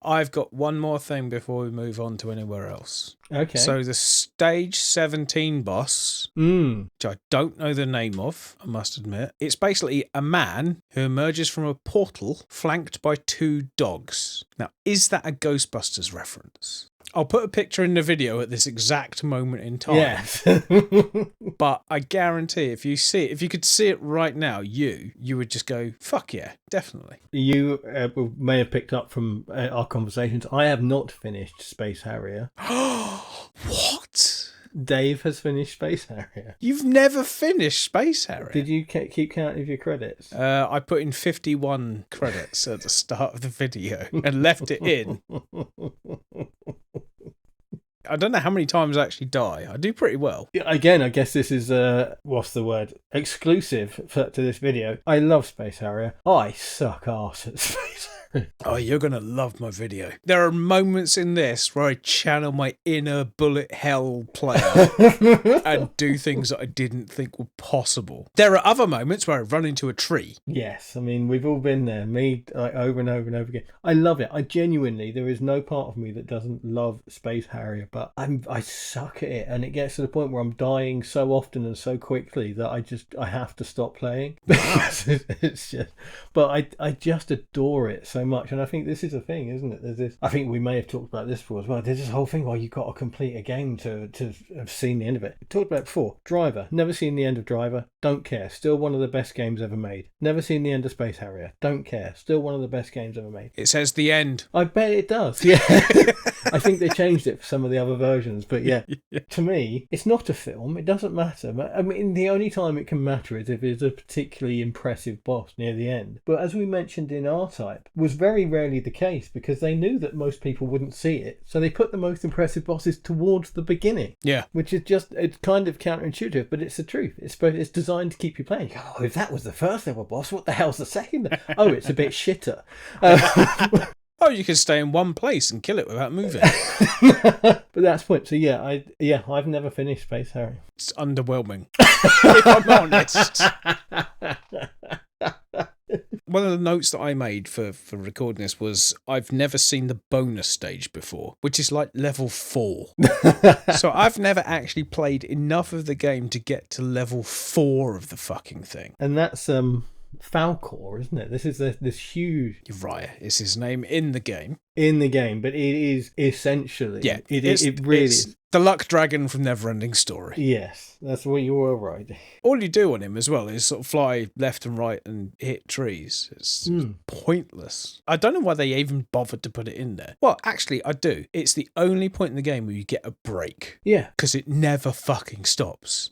I've got one more thing before we move on to anywhere else. Okay. So the stage 17 boss, which I don't know the name of, I must admit. It's basically a man who emerges from a portal flanked by two dogs. Now, is that a Ghostbusters reference? I'll put a picture in the video at this exact moment in time. Yes. But I guarantee if you could see it right now, you would just go, fuck yeah, definitely. You may have picked up from our conversations. I have not finished Space Harrier. What? Dave has finished Space Harrier. You've never finished Space Harrier? Did you keep count of your credits? I put in 51 credits at the start of the video and left it in. I don't know how many times I actually die. I do pretty well. Again, I guess this is, what's the word? Exclusive to this video. I love Space Harrier. I suck arse at Space Harrier. Oh, you're going to love my video. There are moments in this where I channel my inner bullet hell player and do things that I didn't think were possible. There are other moments where I run into a tree. Yes, I mean, we've all been there. Me, like, over and over and over again. I love it. I genuinely, there is no part of me that doesn't love Space Harrier, but I suck at it, and it gets to the point where I'm dying so often and so quickly that I have to stop playing. It's just, but I just adore it so much, and I think this is a thing, isn't it? There's this. I think we may have talked about this before as well. There's this whole thing where you've got to complete a game to have seen the end of it. We talked about it before. Driver. Never seen the end of Driver. Don't care. Still one of the best games ever made. Never seen the end of Space Harrier. Don't care. Still one of the best games ever made. It says the end. I bet it does. Yeah. I think they changed it for some of the other versions, but yeah. To me, it's not a film. It doesn't matter. I mean, the only time it can matter is if it's a particularly impressive boss near the end. But as we mentioned in R-Type, was very rarely the case because they knew that most people wouldn't see it. So they put the most impressive bosses towards the beginning. Yeah. Which is just, it's kind of counterintuitive, but it's the truth. It's designed to keep you playing. Oh, if that was the first level boss, what the hell's the second? Oh, it's a bit shitter. Oh, you can stay in one place and kill it without moving. But that's the point. So I've never finished Space Harrier. It's underwhelming, if I'm honest. One of the notes that I made for recording this was I've never seen the bonus stage before, which is like level 4. So I've never actually played enough of the game to get to level 4 of the fucking thing. And that's Falcor, isn't it? This is this huge... Uriah is his name in the game. in the game, but it is essentially it really it's is. the luck dragon from Neverending Story. Yes, that's what you were right. All you do on him as well is sort of fly left and right and hit trees. It's pointless. I don't know why they even bothered to put it in there. Well, actually, I do. It's the only point in the game where you get a break. Yeah. Because it never fucking stops.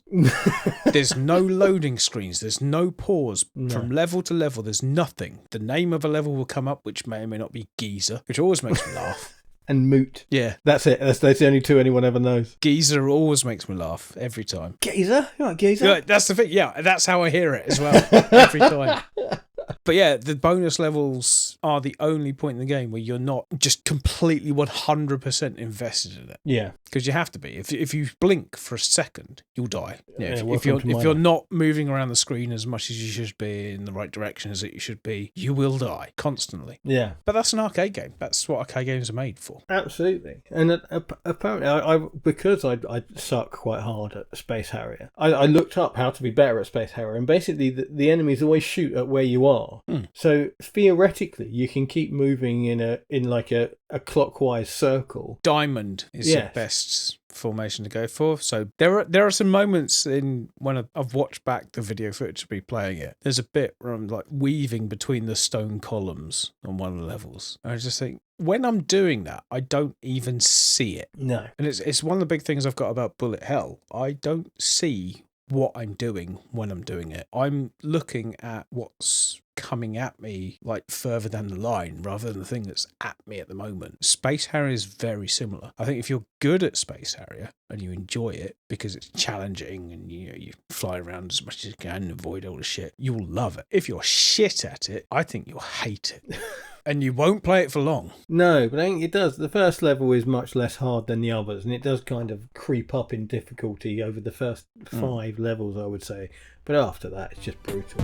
There's no loading screens. There's no pause. No. From level to level, there's nothing. The name of a level will come up, which may or may not be Geezer, which always makes me laugh. And Moot. Yeah. That's it. That's the only two anyone ever knows. Geezer always makes me laugh every time. Geezer? You like Geezer? Yeah, that's the thing. Yeah, that's how I hear it as well every time. But yeah, the bonus levels are the only point in the game where you're not just completely 100% invested in it. Yeah. Because you have to be. If you blink for a second, you'll die. Yeah, if welcome you're not moving around the screen as much as you should be in the right direction as you should be, you will die constantly. Yeah. But that's an arcade game. That's what arcade games are made for. Absolutely. And apparently, I because I suck quite hard at Space Harrier, I looked up how to be better at Space Harrier, and basically the enemies always shoot at where you are. So theoretically, you can keep moving in a clockwise circle. Diamond is the best formation to go for. So there are some moments in when I've watched back the video footage to be playing it. There's a bit where I'm like weaving between the stone columns on one of the levels. And I just think, when I'm doing that, I don't even see it. No. And it's one of the big things I've got about Bullet Hell. I don't see what I'm doing when I'm doing it. I'm looking at what's coming at me like further down the line rather than the thing that's at me at the moment. Space Harrier is very similar. I think if you're good at Space Harrier and you enjoy it because it's challenging and you fly around as much as you can and avoid all the shit, you'll love it. If you're shit at it, I think you'll hate it. And you won't play it for long. No, but I think it does. The first level is much less hard than the others, and it does kind of creep up in difficulty over the first 5 levels, I would say. But after that, it's just brutal.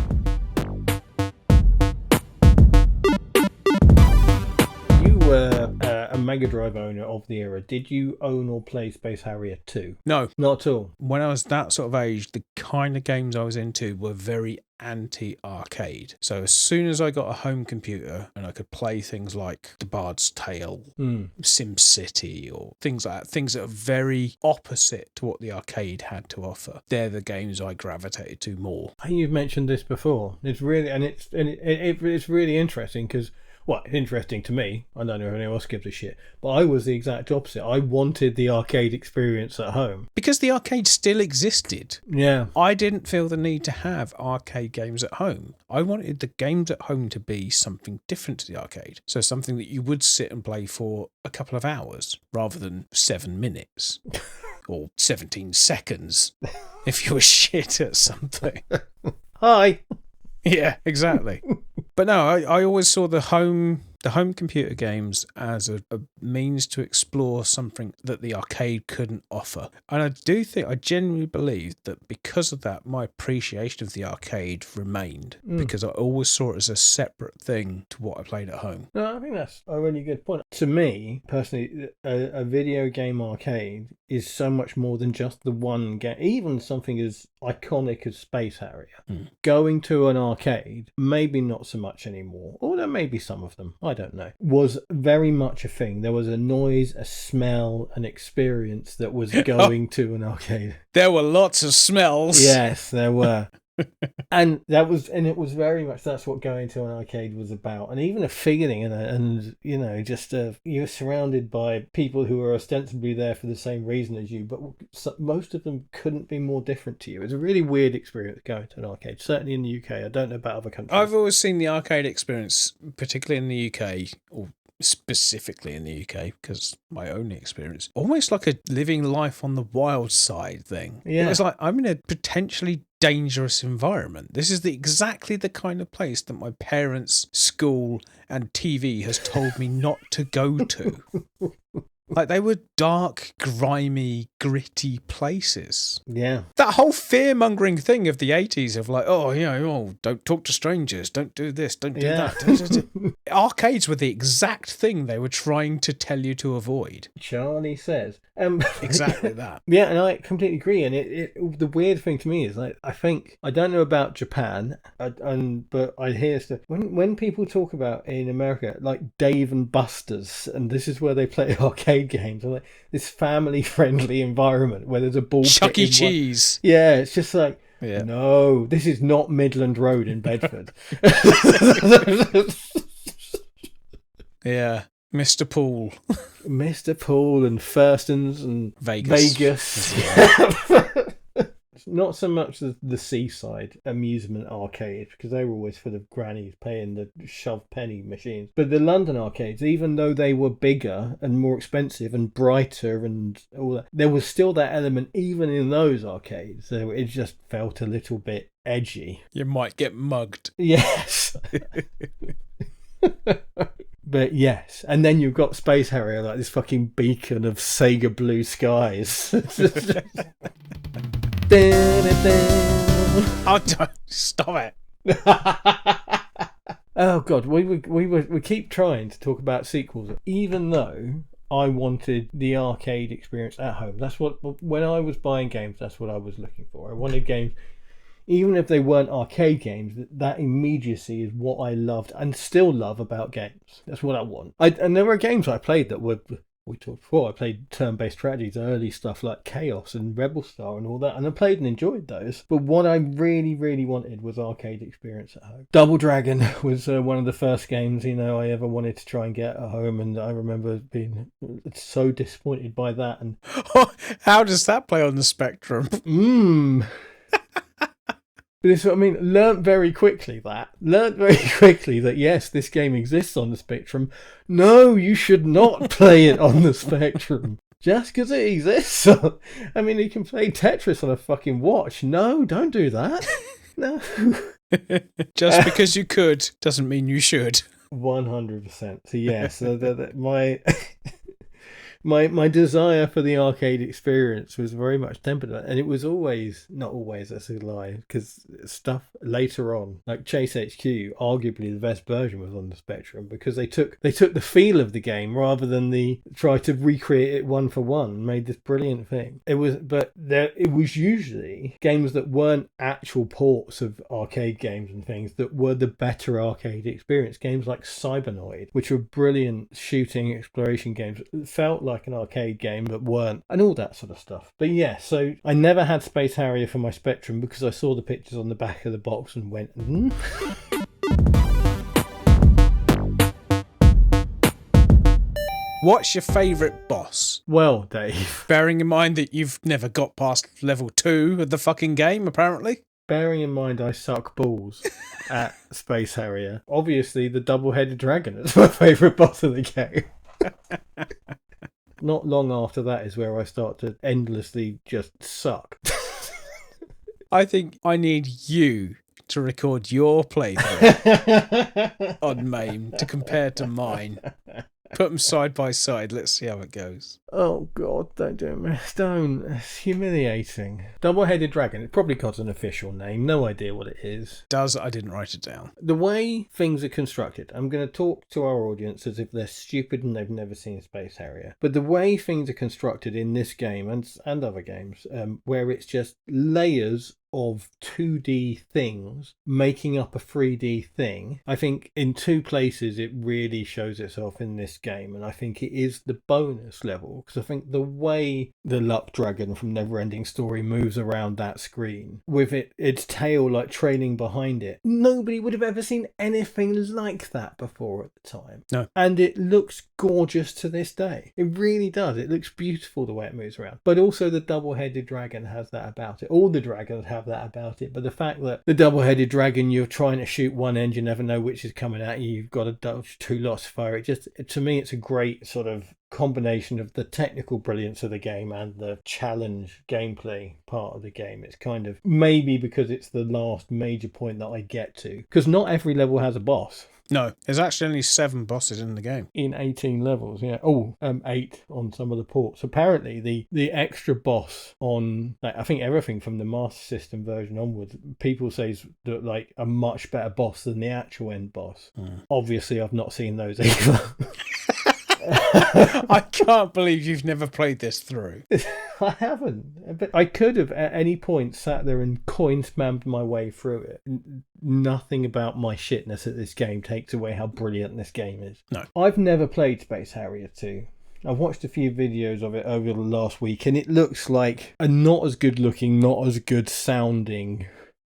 You were a Mega Drive owner of the era. Did you own or play Space Harrier 2? No. Not at all? When I was that sort of age, the kind of games I was into were very anti-arcade. So as soon as I got a home computer and I could play things like The Bard's Tale, Sim City, or things like that, things that are very opposite to what the arcade had to offer, they're the games I gravitated to more. I think you've mentioned this before. It's really it's really interesting because, well, it's interesting to me. I don't know if anyone else gives a shit. But I was the exact opposite. I wanted the arcade experience at home. Because the arcade still existed. Yeah. I didn't feel the need to have arcade games at home. I wanted the games at home to be something different to the arcade. So something that you would sit and play for a couple of hours rather than 7 minutes or 17 seconds if you were shit at something. Hi. Yeah, exactly. But no, I always saw the home computer games as a means to explore something that the arcade couldn't offer. And I genuinely believe that because of that, my appreciation of the arcade remained, because I always saw it as a separate thing to what I played at home. No, I think that's a really good point. To me, personally, a video game arcade is so much more than just the one game. Even something as iconic as Space Harrier. Going to an arcade, maybe not so much anymore, or there may be some of them, I don't know, was very much a thing. There was a noise, a smell, an experience that was going to an arcade. There were lots of smells. Yes, there were. And it was very much that's what going to an arcade was about, and even a feeling, and you know, just you're surrounded by people who are ostensibly there for the same reason as you, but most of them couldn't be more different to you. It's a really weird experience going to an arcade, certainly in the UK. I don't know about other countries. I've always seen the arcade experience, particularly in the UK, or specifically in the UK, because my only experience, almost like a living life on the wild side thing. Yeah. It was like, I'm in a potentially dangerous environment. This is exactly the kind of place that my parents' school and TV has told me not to go to. Like, they were dark, grimy, gritty places. Yeah. That whole fear-mongering thing of the 80s of like, oh, you know, oh, don't talk to strangers, don't do this, don't do that. Arcades were the exact thing they were trying to tell you to avoid. Charlie says. Exactly that. Yeah, and I completely agree. And the weird thing to me is, like, I don't know about Japan, but I hear stuff when people talk about in America, like Dave and Buster's, and this is where they play arcade games, like this family-friendly environment where there's a ball Chuck pit E. in Cheese. Yeah, it's just like, yeah. No, this is not Midland Road in Bedford. Yeah. Mr. Pool. Mr. Pool and Thurston's and Vegas. Not so much the seaside amusement arcade, because they were always full of grannies paying the shove penny machines. But the London arcades, even though they were bigger and more expensive and brighter and all that, there was still that element even in those arcades. So it just felt a little bit edgy. You might get mugged. Yes. But yes, and then you've got Space Harrier, like this fucking beacon of Sega-blue skies. Oh, don't stop it! Oh god, we keep trying to talk about sequels, even though I wanted the arcade experience at home. That's what, when I was buying games, that's what I was looking for. I wanted games, even if they weren't arcade games, that immediacy is what I loved and still love about games. That's what I want. And there were games I played that were, we talked before, I played turn-based strategies, early stuff like Chaos and Rebel Star and all that, and I played and enjoyed those. But what I really, really wanted was arcade experience at home. Double Dragon was one of the first games, I ever wanted to try and get at home, and I remember being so disappointed by that. And how does that play on the Spectrum? But it's what I mean. Learned very quickly that yes, this game exists on the Spectrum. No, you should not play it on the Spectrum. Just because it exists. I mean, you can play Tetris on a fucking watch. No, don't do that. No. Just because you could doesn't mean you should. 100%. So yes, My desire for the arcade experience was very much tempered, and it was always, not always, that's a lie, because stuff later on, like Chase HQ, arguably the best version was on the Spectrum, because they took the feel of the game rather than try to recreate it one for one, and made this brilliant thing. It was usually games that weren't actual ports of arcade games and things that were the better arcade experience. Games like Cybernoid, which were brilliant shooting exploration games, it felt like an arcade game but weren't, and all that sort of stuff. But yeah, so I never had Space Harrier for my Spectrum because I saw the pictures on the back of the box and went, What's your favourite boss? Well, Dave, bearing in mind that you've never got past level 2 of the fucking game, apparently. Bearing in mind I suck balls at Space Harrier, obviously the double-headed dragon is my favourite boss of the game. Not long after that is where I start to endlessly just suck. I think I need you to record your playthrough on MAME to compare to mine. Put them side by side. Let's see how it goes. Oh, God, don't do it. Don't. It's humiliating. Double-headed dragon. It probably got an official name. No idea what it is. I didn't write it down. The way things are constructed, I'm going to talk to our audience as if they're stupid and they've never seen Space Harrier. But the way things are constructed in this game and other games, where it's just layers of 2D things making up a 3D thing, I think in two places it really shows itself in this game, and I think it is the bonus level, because I think the way the Luck Dragon from Neverending Story moves around that screen with its tail like trailing behind it, nobody would have ever seen anything like that before at the time. No. And it looks gorgeous to this day. It really does. It looks beautiful the way it moves around. But also the double-headed dragon has that about it. All the dragons have that about it, but the fact that the double-headed dragon, you're trying to shoot one end, you never know which is coming at you, you've got to dodge two lots of fire. To me, it's a great sort of combination of the technical brilliance of the game and the challenge gameplay part of the game. It's kind of, maybe because it's the last major point that I get to, because not every level has a boss. No, there's actually only 7 bosses in the game. In 18 levels, yeah. Oh, 8 on some of the ports. Apparently, the extra boss on, like, I think everything from the Master System version onwards, people say is like a much better boss than the actual end boss. Obviously, I've not seen those either. I can't believe you've never played this through. I haven't, but I could have at any point sat there and coin spammed my way through it. Nothing about my shitness at this game takes away how brilliant this game is. No. I've never played Space Harrier 2. I've watched a few videos of it over the last week, and it looks like a not as good looking, not as good sounding,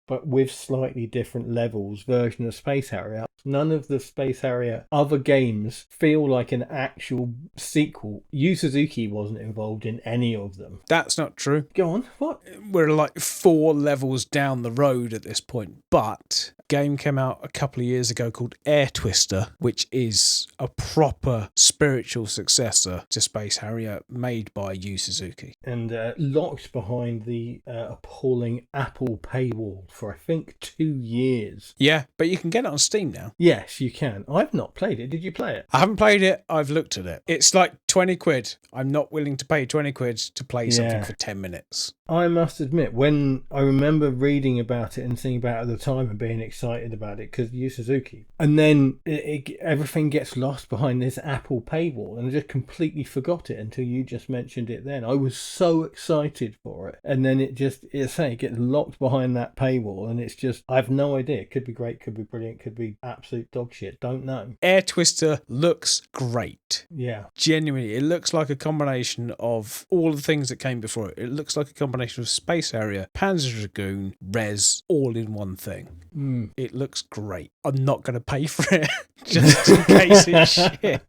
but with slightly different levels version of Space Harrier. None of the Space Harrier other games feel like an actual sequel. Yu Suzuki wasn't involved in any of them. That's not true. Go on, what? We're like 4 levels down the road at this point, but a game came out a couple of years ago called Air Twister, which is a proper spiritual successor to Space Harrier made by Yu Suzuki. And locked behind the appalling Apple paywall for, I think, 2 years. Yeah, but you can get it on Steam now. Yes, you can. I've not played it. Did you play it? I haven't played it. I've looked at it. It's like 20 quid. I'm not willing to pay 20 quid to play something for 10 minutes. I must admit, when I remember reading about it and seeing about it at the time and being excited about it because Yu Suzuki, and then everything gets lost behind this Apple paywall, and I just completely forgot it until you just mentioned it then. I was so excited for it, and then it gets locked behind that paywall, and it's just, I have no idea. It could be great, could be brilliant, could be absolute dog shit. Don't know. Air Twister looks great. Yeah. Genuinely, it looks like a combination of all the things that came before it. It looks like a combination of Space Harrier, Panzer Dragoon, Res, all in one thing. It looks great. I'm not going to pay for it just in case it's shit.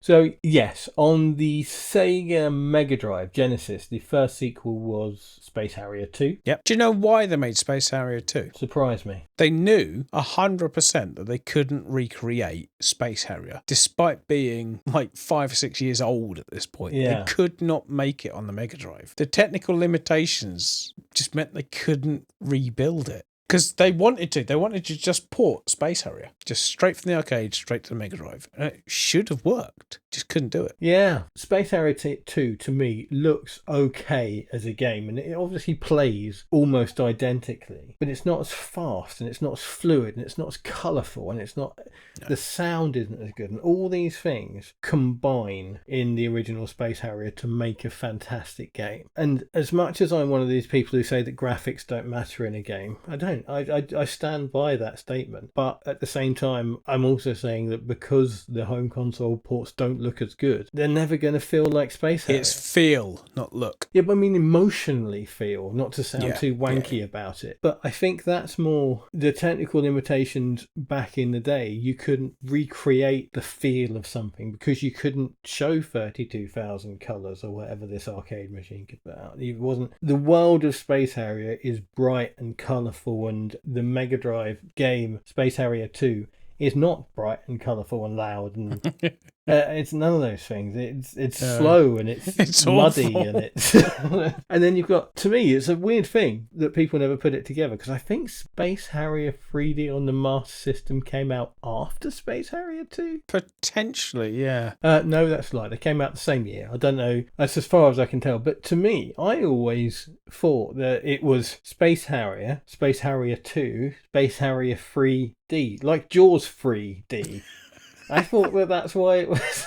So, yes, on the Sega Mega Drive Genesis, the first sequel was Space Harrier 2. Yep. Do you know why they made Space Harrier 2? Surprise me. They knew 100% that they couldn't recreate Space Harrier, despite being like 5 or 6 years old at this point. Yeah. They could not make it on the Mega Drive. The technical limitations just meant they couldn't rebuild it. Because they wanted to. They wanted to just port Space Harrier. Just straight from the arcade, straight to the Mega Drive. And it should have worked. Just couldn't do it. Yeah. Space Harrier 2, to me, looks okay as a game. And it obviously plays almost identically. But it's not as fast, and it's not as fluid, and it's not as colourful, and it's not... No. The sound isn't as good. And all these things combine in the original Space Harrier to make a fantastic game. And as much as I'm one of these people who say that graphics don't matter in a game, I don't. I stand by that statement, but at the same time I'm also saying that because the home console ports don't look as good, they're never going to feel like Space Harrier. It's feel, not look. Yeah, but I mean emotionally feel, not to sound too wanky about it. But I think that's more the technical limitations back in the day. You couldn't recreate the feel of something because you couldn't show 32,000 colours or whatever this arcade machine could put out. It wasn't. The world of Space Harrier is bright and colourful, and the Mega Drive game Space Harrier 2 is not bright and colourful and loud, and it's none of those things. It's slow, and it's muddy, awful. And it's and then you've got, to me, it's a weird thing that people never put it together, because I think Space Harrier 3D on the Master System came out after Space Harrier 2. Potentially, yeah. No, that's right. They came out the same year. I don't know. That's as far as I can tell. But to me, I always thought that it was Space Harrier 2, Space Harrier 3D, like Jaws 3D. I thought that's why it was.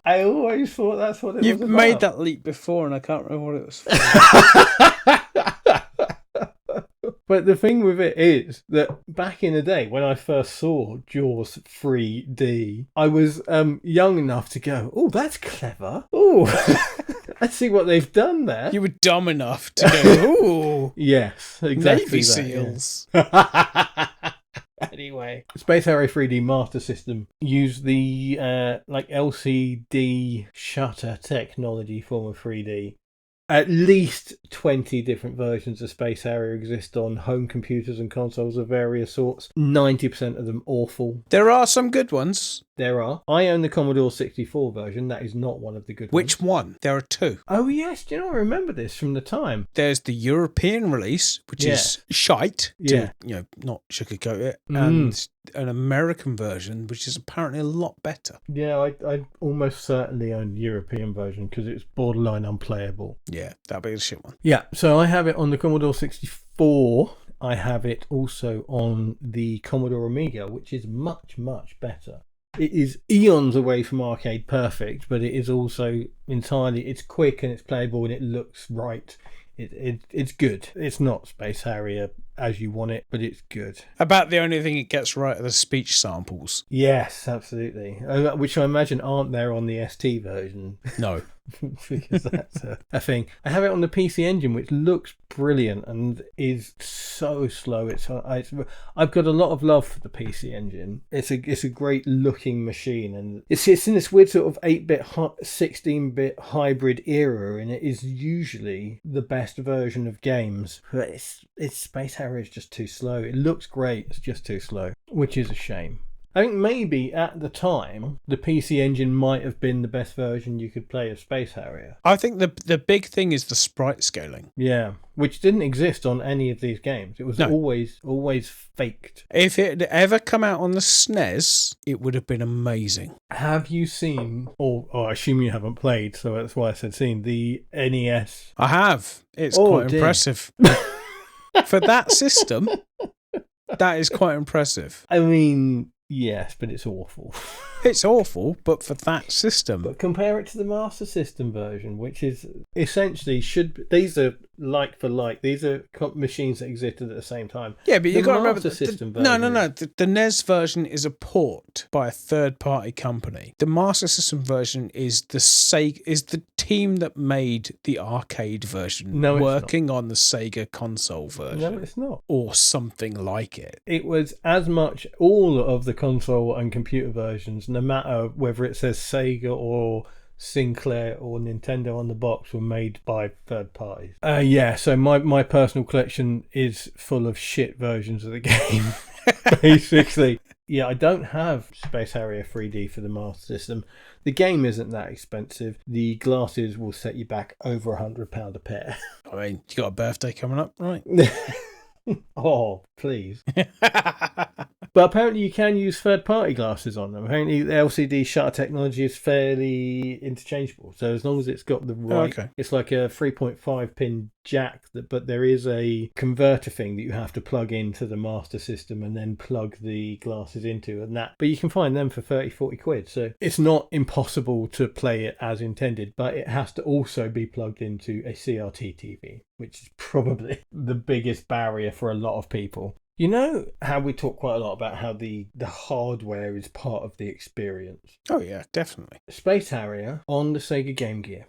I always thought that's what it was. You've about. made that leap before, and I can't remember what it was for. But the thing with it is that back in the day when I first saw Jaws 3D, I was young enough to go, "Oh, that's clever. Oh, let's see what they've done there." You were dumb enough to go, "Ooh, yes, exactly." Navy that, SEALs. Yeah. Anyway, Space Harrier 3D Master System used the LCD shutter technology form of 3D. At least 20 different versions of Space Harrier exist on home computers and consoles of various sorts. 90% of them awful. There are some good ones. there are. I own the Commodore 64 version. That is not one of the good ones. Which one? There are two. Oh, yes. Do you not remember this from the time? There's the European release, which is shite, to, not sugarcoat it, and an American version, which is apparently a lot better. Yeah, I almost certainly own the European version because it's borderline unplayable. Yeah, that'd be the shit one. Yeah, so I have it on the Commodore 64. I have it also on the Commodore Amiga, which is much, much better. It is eons away from arcade perfect, but it is also entirely, it's quick and it's playable and it looks right. It's good. It's not Space Harrier as you want it, but it's good. About the only thing it gets right are the speech samples. Yes, absolutely. Which I imagine aren't there on the ST version. No. Because that's a thing. I have it on the PC Engine, which looks brilliant and is so slow. I've got a lot of love for the PC Engine. It's a great looking machine, and it's in this weird sort of 8-bit, 16-bit hybrid era, and it is usually the best version of games. But it's Space Harrier is just too slow. It looks great, it's just too slow, which is a shame. I think maybe at the time, the PC Engine might have been the best version you could play of Space Harrier. I think the big thing is the sprite scaling. Yeah, which didn't exist on any of these games. It was always faked. If it had ever come out on the SNES, it would have been amazing. Have you seen, or I assume you haven't played, so that's why I said seen, the NES? I have. It's quite impressive. For that system, that is quite impressive. I mean... Yes, but it's awful. It's awful, but for that system. But compare it to the Master System version, which is essentially these are like for like. These are machines that existed at the same time. Yeah, but you've got to remember the System version. No. The NES version is a port by a third-party company. The Master System version is the team that made the arcade version working on the Sega console version. No, it's not. Or something like it. It was as much all of the console and computer versions, no matter whether it says Sega or Sinclair or Nintendo on the box, were made by third parties. So my personal collection is full of shit versions of the game, basically. Yeah, I don't have Space Harrier 3D for the Master System. The game isn't that expensive. The glasses will set you back over £100 a pair. I mean, you got a birthday coming up, right? Oh, please. But apparently you can use third-party glasses on them. Apparently the LCD shutter technology is fairly interchangeable. So as long as it's got the right... okay. It's like a 3.5-pin jack, but there is a converter thing that you have to plug into the Master System and then plug the glasses into. But you can find them for 30, 40 quid. So it's not impossible to play it as intended, but it has to also be plugged into a CRT TV, which is probably the biggest barrier for a lot of people. You know how we talk quite a lot about how the hardware is part of the experience? Oh, yeah, definitely. Space Harrier on the Sega Game Gear.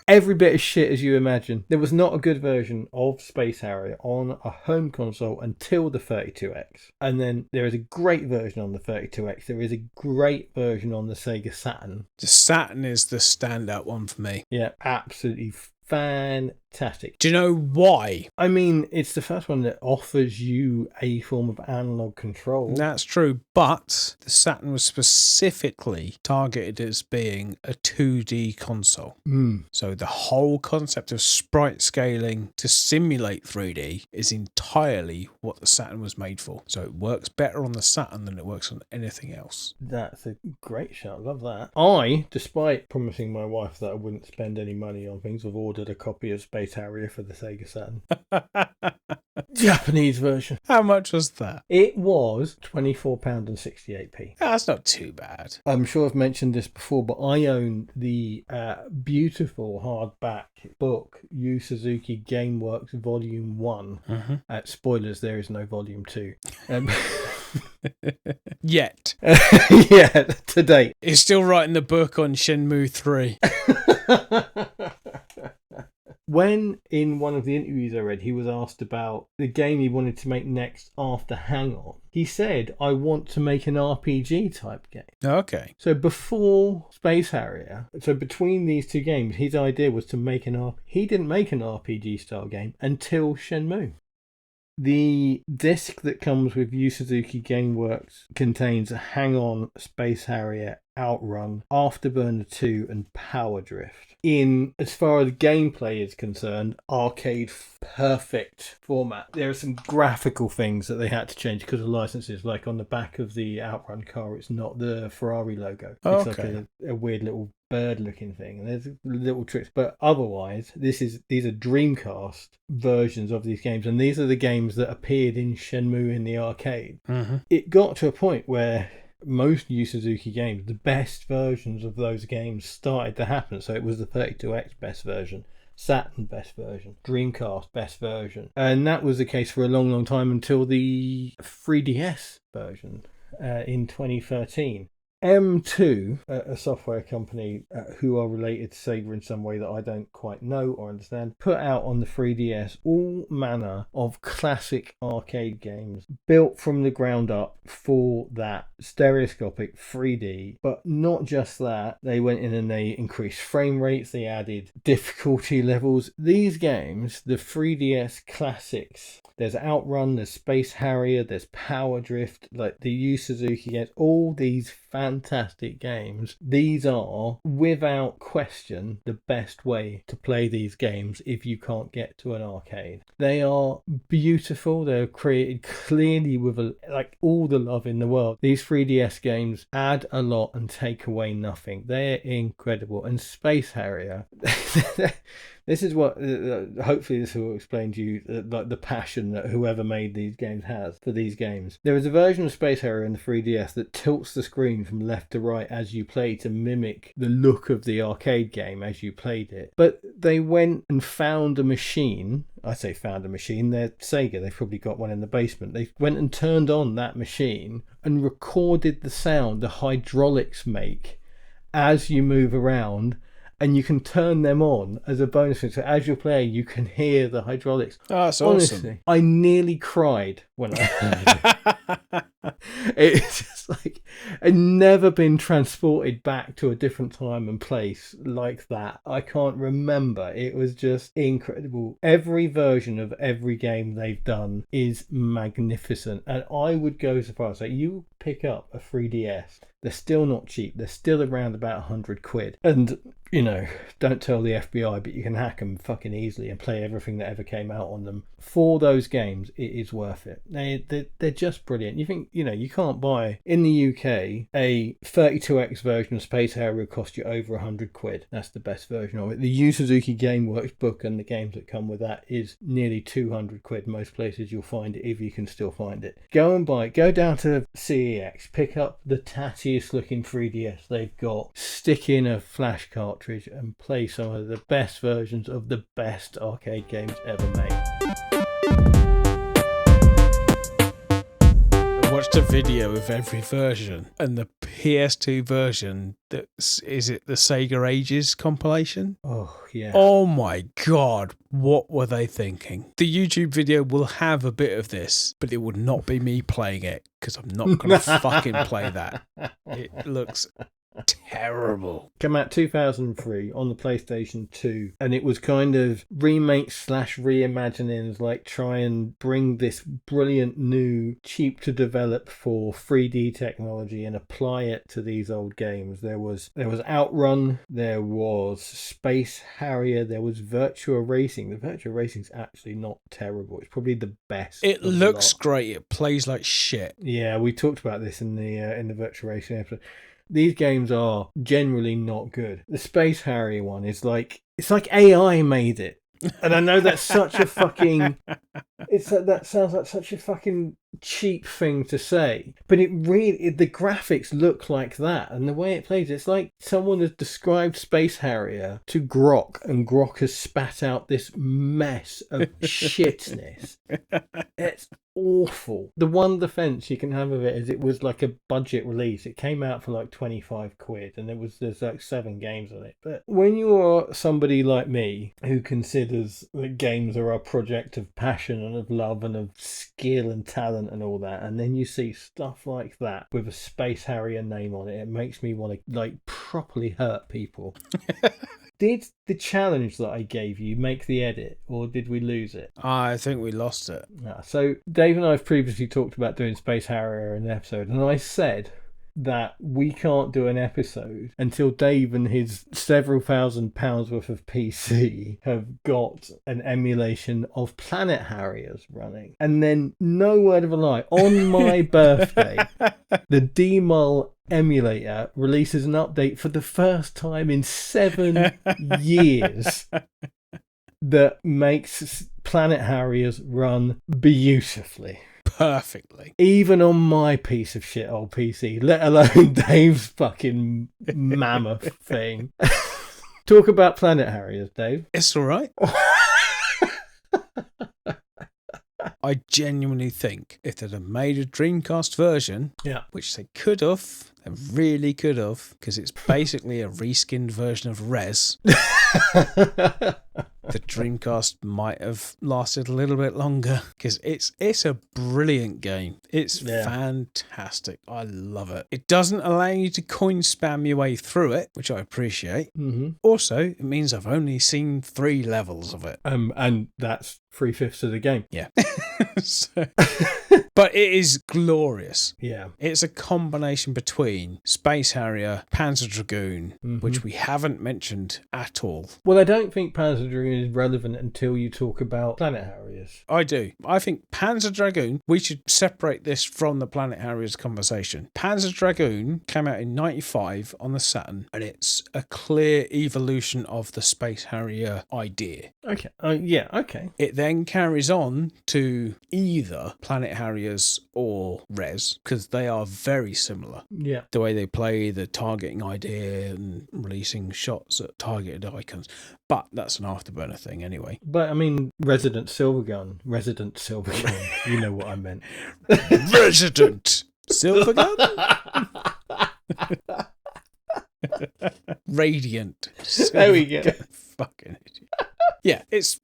Every bit as shit as you imagine. There was not a good version of Space Harrier on a home console until the 32X. And then there is a great version on the 32X. There is a great version on the Sega Saturn. The Saturn is the standout one for me. Yeah, absolutely fantastic. Do you know why? I mean, it's the first one that offers you a form of analog control. That's true, but the Saturn was specifically targeted as being a 2D console. So the whole concept of sprite scaling to simulate 3D is entirely what the Saturn was made for. So it works better on the Saturn than it works on anything else. That's a great shot. I love that. I, despite promising my wife that I wouldn't spend any money on things, have ordered a copy of Space Harrier for the Sega Saturn. Japanese version. How much was that? It was £24.68. That's not too bad. I'm sure I've mentioned this before, but I own the beautiful hardback book, Yu Suzuki Gameworks Volume 1. Spoilers, there is no Volume 2. Yet. Yeah, to date. He's still writing the book on Shenmue 3. When, in one of the interviews I read, he was asked about the game he wanted to make next after Hang On, he said, I want to make an RPG type game. Okay. So before Space Harrier, so between these two games, his idea was to make he didn't make an RPG style game until Shenmue. The disc that comes with Yu Suzuki Gameworks contains Hang On, Space Harrier, Outrun, Afterburner 2 and Power Drift. In, as far as gameplay is concerned, arcade perfect format. There are some graphical things that they had to change because of licenses, like on the back of the Outrun car, it's not the Ferrari logo. It's like a weird little bird looking thing, and there's little tricks, but otherwise these are Dreamcast versions of these games, and these are the games that appeared in Shenmue in the arcade. It got to a point where most Yu Suzuki games, the best versions of those games started to happen. So it was the 32X best version, Saturn best version, Dreamcast best version, and that was the case for a long time until the 3DS version in 2013. M2, a software company who are related to Sega in some way that I don't quite know or understand, put out on the 3DS all manner of classic arcade games built from the ground up for that stereoscopic 3D. But not just that, they went in and they increased frame rates, they added difficulty levels. These games, the 3DS classics, there's Outrun, there's Space Harrier, there's Power Drift, like the Yu Suzuki games, all these fantastic games. These are, without question, the best way to play these games if you can't get to an arcade. They are beautiful. They're created clearly with all the love in the world. These 3DS games add a lot and take away nothing. They're incredible. And Space Harrier, this is what, hopefully this will explain to you the passion that whoever made these games has for these games. There is a version of Space Harrier in the 3DS that tilts the screen from left to right as you play to mimic the look of the arcade game as you played it. But they went and found a machine. I say found a machine, they're Sega, they've probably got one in the basement. They went and turned on that machine and recorded the sound the hydraulics make as you move around, and you can turn them on as a bonus thing. So as you're playing, you can hear the hydraulics. Oh, that's Honestly, awesome. I nearly cried when I heard it. It's just like I'd never been transported back to a different time and place like that. I can't remember. It was just incredible. Every version of every game they've done is magnificent. And I would go so far as say, you pick up a 3DS, they're still not cheap. They're still around about 100 quid. And, you know, don't tell the FBI, but you can hack them fucking easily and play everything that ever came out on them. For those games, it is worth it. They're just brilliant. You think, you know, you can't buy, in the UK, a 32X version of Space Harrier will cost you over 100 quid. That's the best version of it. The Yu Suzuki Gameworks book and the games that come with that is nearly 200 quid. Most places you'll find it, if you can still find it. Go and buy it. Go down to CEX, pick up the tattiest looking 3DS they've got, stick in a flash cartridge and play some of the best versions of the best arcade games ever made. I watched a video of every version, and the PS2 version, is it the Sega Ages compilation? Oh, yeah. Oh my God, what were they thinking? The YouTube video will have a bit of this, but it would not be me playing it, because I'm not going to fucking play that. It looks terrible. Came out 2003 on the PlayStation 2, and it was kind of remakes / reimaginings, like try and bring this brilliant new, cheap to develop for 3D technology and apply it to these old games. There was Outrun, there was Space Harrier, there was Virtua Racing. The Virtua Racing's actually not terrible. It's probably the best. It looks great. It plays like shit. Yeah, we talked about this in the Virtua Racing episode. These games are generally not good. The Space Harrier one is like, it's like AI made it. And I know that's such a fucking, that sounds like such a fucking cheap thing to say, but the graphics look like that, and the way it plays, it's like someone has described Space Harrier to Grok, and Grok has spat out this mess of shitness. It's awful. The one defense you can have of it is it was like a budget release. It came out for like 25 quid, and there's like 7 games on it. But when you are somebody like me who considers that games are a project of passion and of love and of skill and talent and all that, and then you see stuff like that with a Space Harrier name on it, it makes me want to like properly hurt people. Did the challenge that I gave you make the edit, or did we lose it? I think we lost it. So Dave and I have previously talked about doing Space Harrier in an episode, and I said that we can't do an episode until Dave and his several £1,000s worth of PC have got an emulation of Planet Harriers running. And then, no word of a lie, on my birthday, the DMUL emulator releases an update for the first time in 7 years that makes Planet Harriers run beautifully. Perfectly. Even on my piece of shit old PC, let alone Dave's fucking mammoth thing. Talk about Planet Harriers, Dave. It's all right. I genuinely think if they'd have made a Dreamcast version, which they could have, they really could have, because it's basically a reskinned version of Res, the Dreamcast might have lasted a little bit longer, because it's a brilliant game. It's fantastic. I love it. It doesn't allow you to coin spam your way through it, which I appreciate. Mm-hmm. Also, it means I've only seen 3 levels of it. And that's 3/5 of the game. Yeah. But it is glorious. Yeah. It's a combination between Space Harrier, Panzer Dragoon, which we haven't mentioned at all. Well, I don't think Panzer Dragoon is relevant until you talk about Planet Harriers. I do. I think Panzer Dragoon, we should separate this from the Planet Harriers conversation. Panzer Dragoon came out in 95 on the Saturn, and it's a clear evolution of the Space Harrier idea. Okay. Okay. It then carries on to either Planet Harriers or Res, because they are very similar. Yeah. The way they play, the targeting idea and releasing shots at targeted icons. But that's an afterburner thing anyway. But I mean, Resident Silvergun, you know what I meant. Resident Silvergun? Radiant. There we go. Fucking idiot. Yeah, it's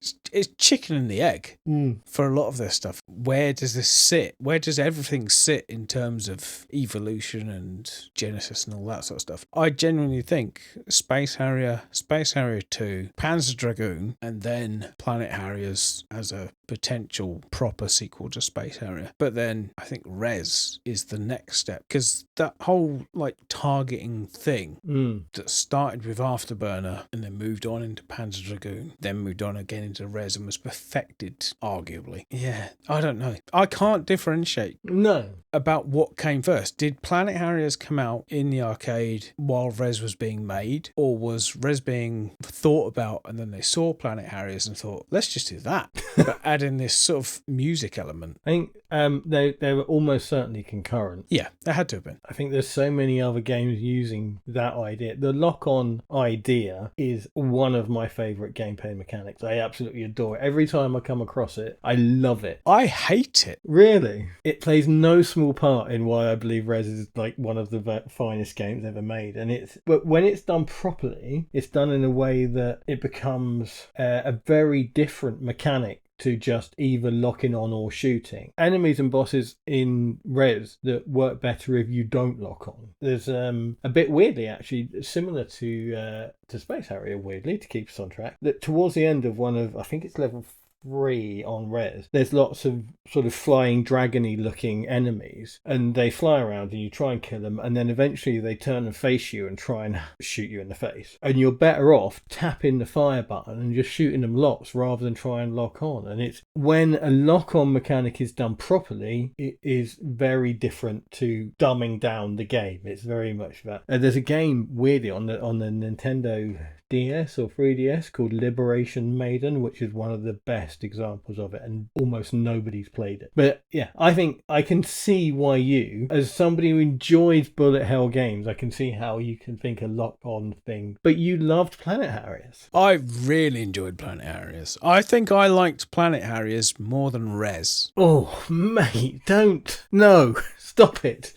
chicken and the egg for a lot of this stuff. Where does this sit? Where does everything sit in terms of evolution and Genesis and all that sort of stuff? I genuinely think Space Harrier 2, Panzer Dragoon, and then Planet Harriers as a potential proper sequel to Space Harrier. But then I think Res is the next step, because that whole targeting thing that started with Afterburner and then moved on into Panzer Dragoon, then moved on again into Res and was perfected, arguably. Yeah, I don't know. I can't differentiate. No. About what came first. Did Planet Harriers come out in the arcade while Res was being made, or was Res being thought about and then they saw Planet Harriers and thought, let's just do that, but add in this sort of music element? I think they were almost certainly concurrent. Yeah, they had to have been. I think there's so many other games using that idea. The lock-on idea is one of my favourite gameplay mechanics. I absolutely adore it. Every time I come across it, I love it. I hate it. Really? It plays no small part in why I believe Res is one of the finest games ever made. But when it's done properly, it's done in a way that it becomes a very different mechanic to just either locking on or shooting. Enemies and bosses in Res that work better if you don't lock on. There's a bit weirdly, actually, similar to Space Harrier, weirdly, to keep us on track, that towards the end of I think it's level 3 on Res, there's lots of sort of flying dragony looking enemies, and they fly around and you try and kill them, and then eventually they turn and face you and try and shoot you in the face, and you're better off tapping the fire button and just shooting them lots rather than try and lock on. And it's when a lock on mechanic is done properly, it is very different to dumbing down the game. It's very much that. There's a game weirdly on the Nintendo DS or 3DS called Liberation Maiden, which is one of the best examples of it, and almost nobody's played it. But yeah, I think I can see why you, as somebody who enjoys bullet hell games, I can see how you can think a lock-on thing. But you loved Planet Harriers. I really enjoyed Planet Harriers. I think I liked Planet Harriers more than Res. Oh, mate, don't. No, stop it.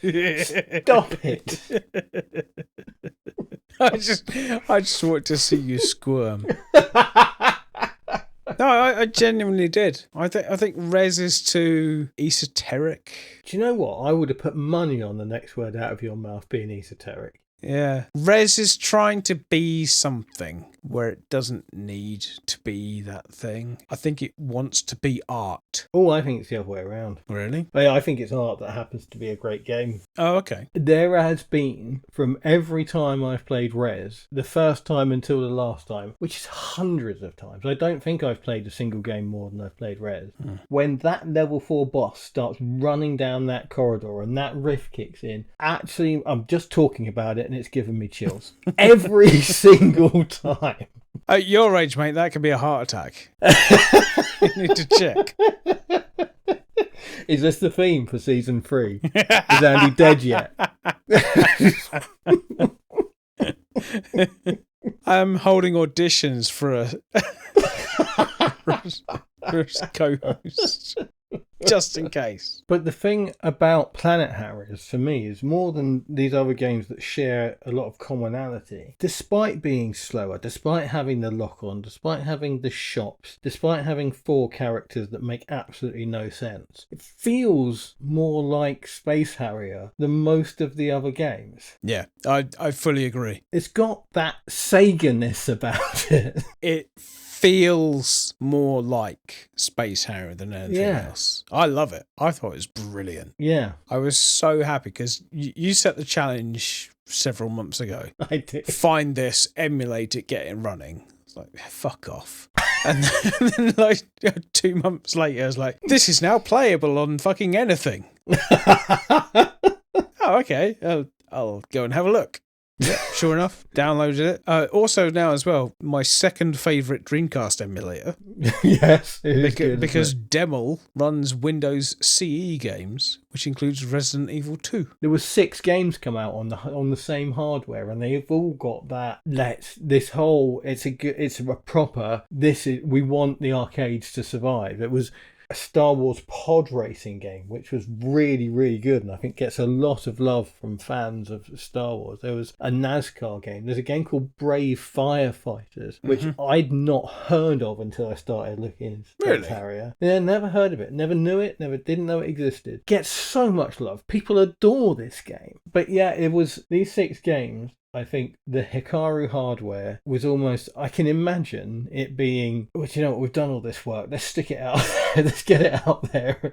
Stop it. I just want to see you squirm. No, I genuinely did. I think Res is too esoteric. Do you know what? I would have put money on the next word out of your mouth being esoteric. Yeah. Res is trying to be something where it doesn't need to be that thing. I think it wants to be art. Oh, I think it's the other way around. Really? I think it's art that happens to be a great game. Oh, okay. There has been, from every time I've played Res, the first time until the last time, which is hundreds of times. I don't think I've played a single game more than I've played Res. When that level 4 boss starts running down that corridor and that riff kicks in, actually, I'm just talking about it and it's given me chills. Every single time. At your age, mate, that could be a heart attack. You need to check. Is this the theme for season 3? Is Andy dead yet? I'm holding auditions for a co-host. Just in case. But the thing about Planet Harriers for me is more than these other games that share a lot of commonality. Despite being slower, despite having the lock-on, despite having the shops, despite having 4 characters that make absolutely no sense, it feels more like Space Harrier than most of the other games. Yeah, I fully agree. It's got that Sega-ness about it. It feels more like Space Harrier than anything else. I love it. I thought it was brilliant. Yeah. I was so happy because you set the challenge several months ago. I did. Find this, emulate it, get it running. It's like, fuck off. And then like 2 months later, I was like, this is now playable on fucking anything. Oh, okay. I'll go and have a look. Yeah, sure enough, downloaded it. Also now as well, my second favourite Dreamcast emulator. Yes, it is good, because Demel runs Windows CE games, which includes Resident Evil 2. There was 6 games come out on the same hardware, and they've all got that. We want the arcades to survive. It was a Star Wars pod racing game, which was really, really good, and I think gets a lot of love from fans of Star Wars. There was a NASCAR game. There's a game called Brave Firefighters, which I'd not heard of until I started looking into Space Harrier. Yeah, never heard of it, never knew it, didn't know it existed. Gets so much love. People adore this game. But yeah, it was these 6 games. I think the Hikaru hardware was almost, I can imagine it being, well, you know what, we've done all this work, let's stick it out there, let's get it out there.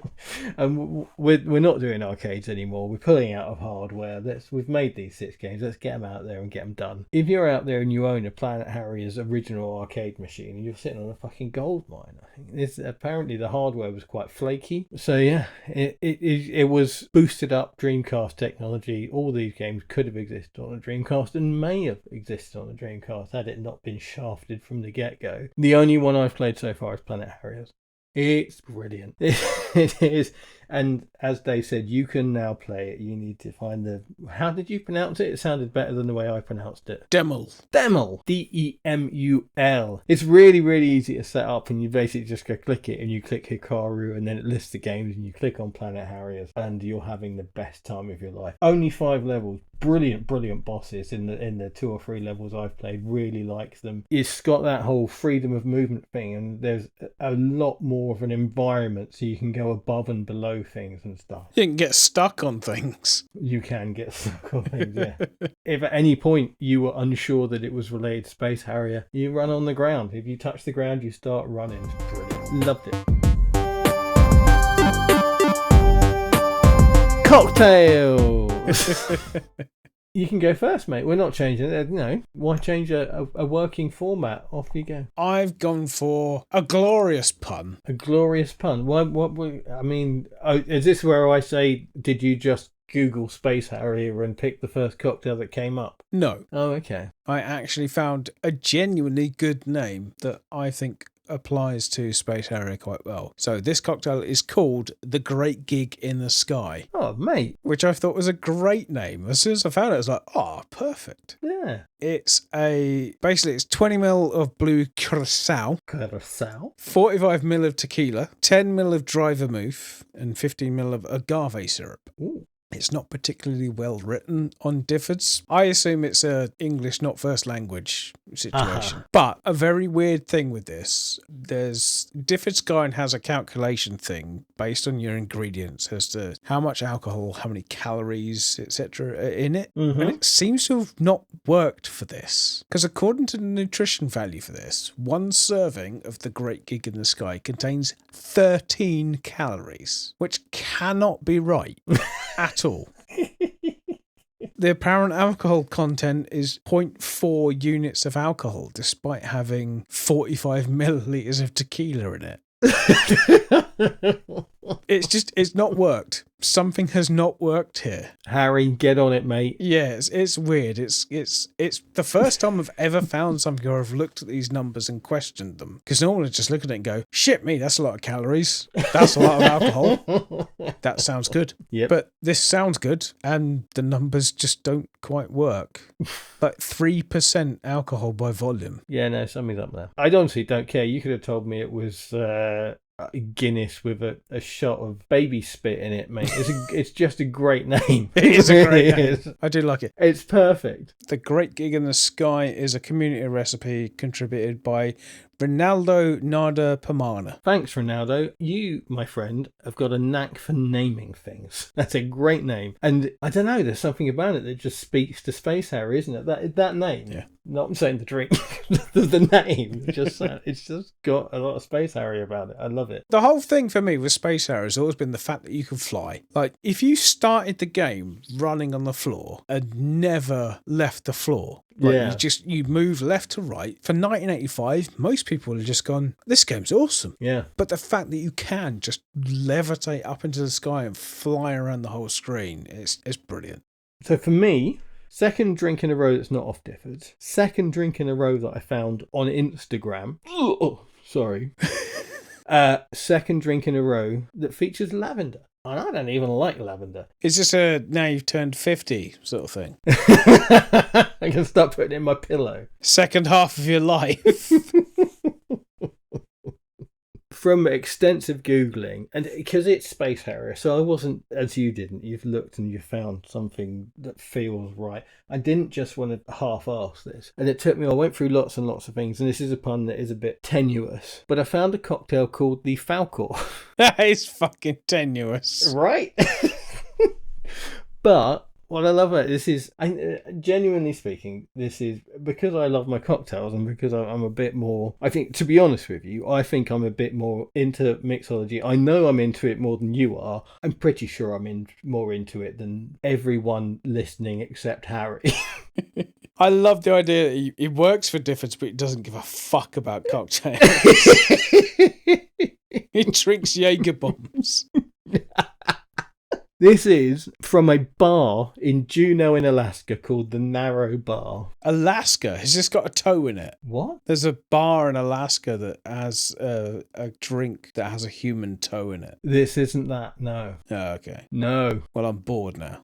And we're not doing arcades anymore, we're pulling out of hardware, we've made these 6 games, let's get them out there and get them done. If you're out there and you own a Planet Harrier's original arcade machine, you're sitting on a fucking gold mine. I think apparently the hardware was quite flaky. So yeah, it was boosted up Dreamcast technology. All these games could have existed on a Dreamcast and may have existed on the Dreamcast had it not been shafted from the get-go. The only one I've played so far is Planet Harriers. It's brilliant. It is. And as they said, you can now play it. You need to find how did you pronounce it? It sounded better than the way I pronounced it. Demel. Demul. It's really, really easy to set up, and you basically just go click it and you click Hikaru and then it lists the games and you click on Planet Harriers and you're having the best time of your life. Only 5 levels. Brilliant bosses in the 2 or 3 levels I've played. Really like them. It's got that whole freedom of movement thing, and there's a lot more of an environment, so you can go above and below things and stuff. You can get stuck on things. You can get stuck on things, yeah. If at any point you were unsure that it was related to Space Harrier, you run on the ground. If you touch the ground, you start running. It's brilliant. Loved it. Cocktail! You can go first, mate. We're not changing it. No. Why change a working format? Off you go. I've gone for a glorious pun. A glorious pun? Is this where I say, did you just Google Space Harrier and pick the first cocktail that came up? No. Oh, okay. I actually found a genuinely good name that I think applies to Space Harrier quite well. So this cocktail is called The Great Gig in the Sky. Oh, mate. Which I thought was a great name. As soon as I found it, I was like, oh, perfect. Yeah. It's 20 ml of blue curacao. 45 ml of tequila, 10 ml of dry vermouth, and 15 ml of agave syrup. Ooh. It's not particularly well written on Difford's. I assume it's a English not first language situation. But a very weird thing with this, there's Difford's Guide has a calculation thing based on your ingredients as to how much alcohol, how many calories, etc. are in it. And it seems to have not worked for this. Because according to the nutrition value for this, one serving of the Great Gig in the Sky contains 13 calories, which cannot be right. At all. The apparent alcohol content is 0.4 units of alcohol, despite having 45 millilitres of tequila in it. It's not worked. Something has not worked here. Harry, get on it, mate. Yes, it's weird. It's the first time I've ever found something where I've looked at these numbers and questioned them. Because normally I just look at it and go, shit me, that's a lot of calories. That's a lot of alcohol. That sounds good. Yep. But this sounds good, and the numbers just don't quite work. Like 3% alcohol by volume. Yeah, no, something's up there. I honestly don't care. You could have told me it was Guinness with a shot of baby spit in it, mate. It's just a great name. It is a great name. I do like it. It's perfect. The Great Gig in the Sky is a community recipe contributed by Ronaldo Nada Pamana. Thanks, Ronaldo. You, my friend, have got a knack for naming things. That's a great name. And I don't know, there's something about it that just speaks to Space Harry, isn't it? That name. Yeah. Not I'm saying the drink. the name. It's just got a lot of Space Harry about it. I love it. The whole thing for me with Space Harrier has always been the fact that you can fly. Like, if you started the game running on the floor and never left the floor, like you move left to right. For 1985, most people have just gone, this game's awesome. Yeah. But the fact that you can just levitate up into the sky and fly around the whole screen, it's brilliant. So for me, second drink in a row that's not off Difford's. Second drink in a row that I found on Instagram. Oh, sorry. Second drink in a row that features lavender. And I don't even like lavender. Is this a now you've turned 50 sort of thing? I can start putting it in my pillow. Second half of your life. From extensive Googling, and because it's Space Harrier, so I wasn't, as you didn't, you've looked and you've found something that feels right. I didn't just want to half-arse this. And it took me, I went through lots and lots of things, and this is a pun that is a bit tenuous, but I found a cocktail called the Falcor. That is fucking tenuous. Right? But what I love about this is, genuinely speaking, this is because I love my cocktails and because I'm a bit more, I think, to be honest with you, I think I'm a bit more into mixology. I know I'm into it more than you are. I'm pretty sure I'm more into it than everyone listening except Harry. I love the idea that he works for Difford's, but he doesn't give a fuck about cocktails. He drinks Jaeger bombs. This is from a bar in Juneau in Alaska called the Narrow Bar. Alaska? Has this got a toe in it? What? There's a bar in Alaska that has a drink that has a human toe in it. This isn't that, no. Oh, okay. No. Well, I'm bored now.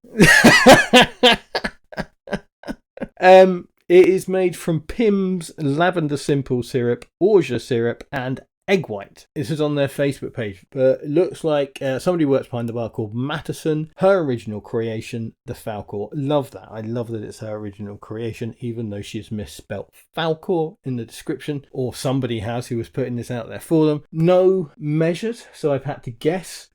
It is made from Pim's lavender simple syrup, orgeat syrup, and egg white. This is on their Facebook page, but it looks like somebody works behind the bar called Matterson. Her original creation, the Falcor. Love that. I love that it's her original creation, even though she's misspelt Falcor in the description, or somebody has who was putting this out there for them. No measures, so I've had to guess.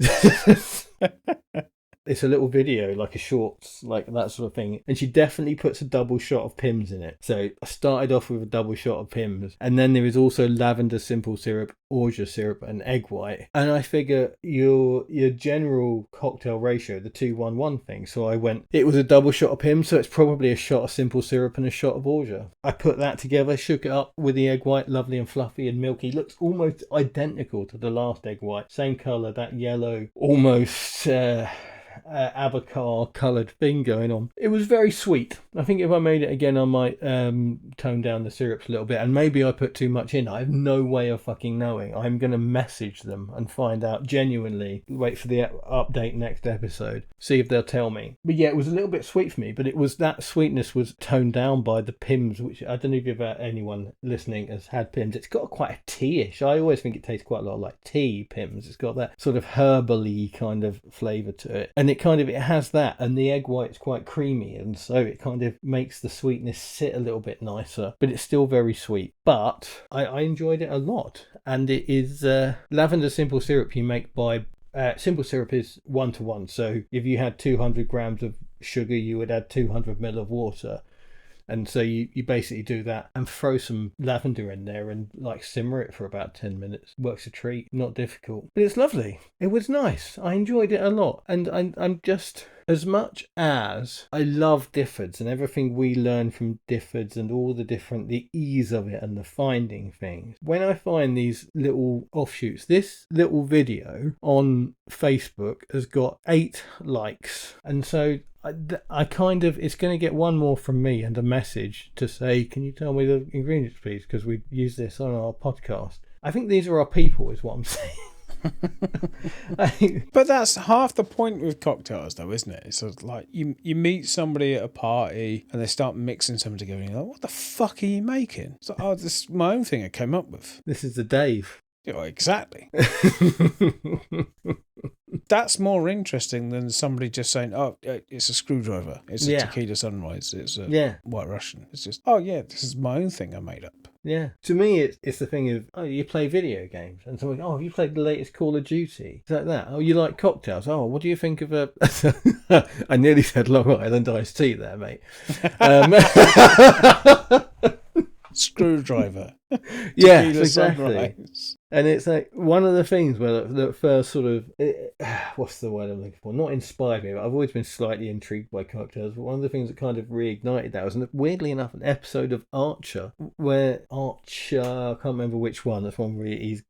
It's a little video, like a shorts, like that sort of thing. And she definitely puts a double shot of Pimm's in it. So I started off with a double shot of Pimm's. And then there is also lavender simple syrup, orgeat syrup, and egg white. And I figure your general cocktail ratio, the 2-1-1 thing. So I went, it was a double shot of Pimm's, so it's probably a shot of simple syrup and a shot of orgeat. I put that together, shook it up with the egg white, lovely and fluffy and milky. Looks almost identical to the last egg white. Same colour, that yellow, almost abacar coloured thing going on. It was very sweet. I think if I made it again I might tone down the syrups a little bit, and maybe I put too much in. I have no way of fucking knowing. I'm going to message them and find out genuinely. Wait for the update next episode, see if they'll tell me. But yeah, it was a little bit sweet for me, but it was, that sweetness was toned down by the Pimm's, which I don't know if anyone listening has had Pimm's. It's got quite a tea-ish. I always think it tastes quite a lot like tea, Pimm's. It's got that sort of herbally kind of flavour to it. And And it has that, and the egg white's quite creamy, and so it kind of makes the sweetness sit a little bit nicer, but it's still very sweet. But I enjoyed it a lot, and it is lavender simple syrup you make by simple syrup is 1-to-1. So if you had 200 grams of sugar, you would add 200 ml of water. And so you basically do that and throw some lavender in there and like simmer it for about 10 minutes. Works a treat, not difficult. But it's lovely. It was nice. I enjoyed it a lot. And I'm just, as much as I love Diffords and everything we learn from Diffords and all the ease of it and the finding things, when I find these little offshoots, this little video on Facebook has got 8 likes. And so I kind of, it's going to get one more from me and a message to say, can you tell me the ingredients, please? Because we use this on our podcast. I think these are our people, is what I'm saying. But that's half the point with cocktails, though, isn't it? It's like you meet somebody at a party and they start mixing something together and you're like, what the fuck are you making? It's like, oh, this is my own thing I came up with. This is the Dave. Yeah, exactly. That's more interesting than somebody just saying, oh, it's a screwdriver, it's a tequila sunrise, it's a white Russian. It's just, oh yeah, this is my own thing I made up. Yeah. To me, it's the thing of, oh, you play video games. And someone, oh, have you played the latest Call of Duty? It's like that. Oh, you like cocktails? Oh, what do you think of a... I nearly said Long Island iced tea there, mate. Screwdriver. Yeah, exactly. Sunrise. And it's like one of the things where the first sort of, what's the word I'm looking for? Not inspired me, but I've always been slightly intrigued by cocktails. But one of the things that kind of reignited that was, weirdly enough, an episode of Archer, where Archer, I can't remember which one, that's one where he's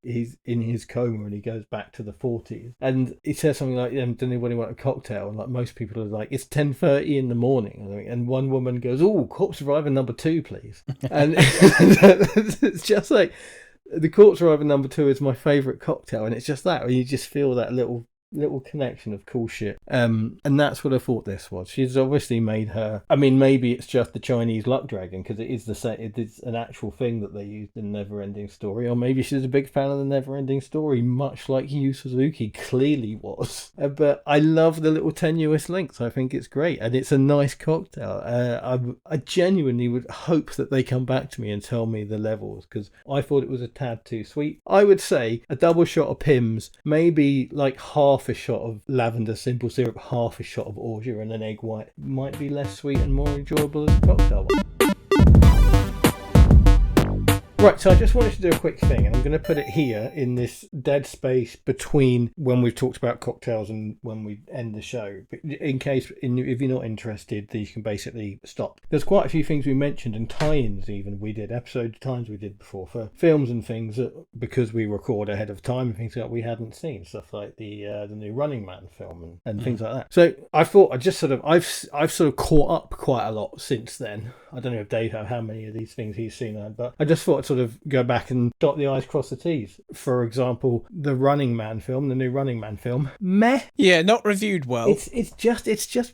in his coma and he goes back to the 40s. And he says something like, does anybody want a cocktail? And like most people are like, it's 10:30 in the morning. And one woman goes, oh, Corpse Survivor number 2, please. And it's just like, the Corpse Survivor number 2 is my favourite cocktail, and it's just that where you just feel that little connection of cool shit. And that's what I thought this was. She's obviously made her, I mean, maybe it's just the Chinese luck dragon because it is an actual thing that they used in Neverending Story, or maybe she's a big fan of the Neverending Story, much like Yu Suzuki clearly was. But I love the little tenuous links. I think it's great, and it's a nice cocktail. I genuinely would hope that they come back to me and tell me the levels, because I thought it was a tad too sweet. I would say a double shot of Pimm's, maybe like half a shot of lavender simple syrup, half a shot of orgeat, and an egg white might be less sweet and more enjoyable as a cocktail one. Right, so I just wanted to do a quick thing, and I'm going to put it here in this dead space between when we've talked about cocktails and when we end the show. But in case, if you're not interested, you can basically stop. There's quite a few things we mentioned, and tie-ins even we did, episode times we did before, for films and things that, because we record ahead of time, and things that we hadn't seen, stuff like the new Running Man film and things like that. So I thought I've sort of caught up quite a lot since then. I don't know if Dave how many of these things he's seen, but I just thought I'd sort of go back and dot the I's, cross the T's. For example, the Running Man film, the new Running Man film, meh. Yeah, not reviewed well. It's just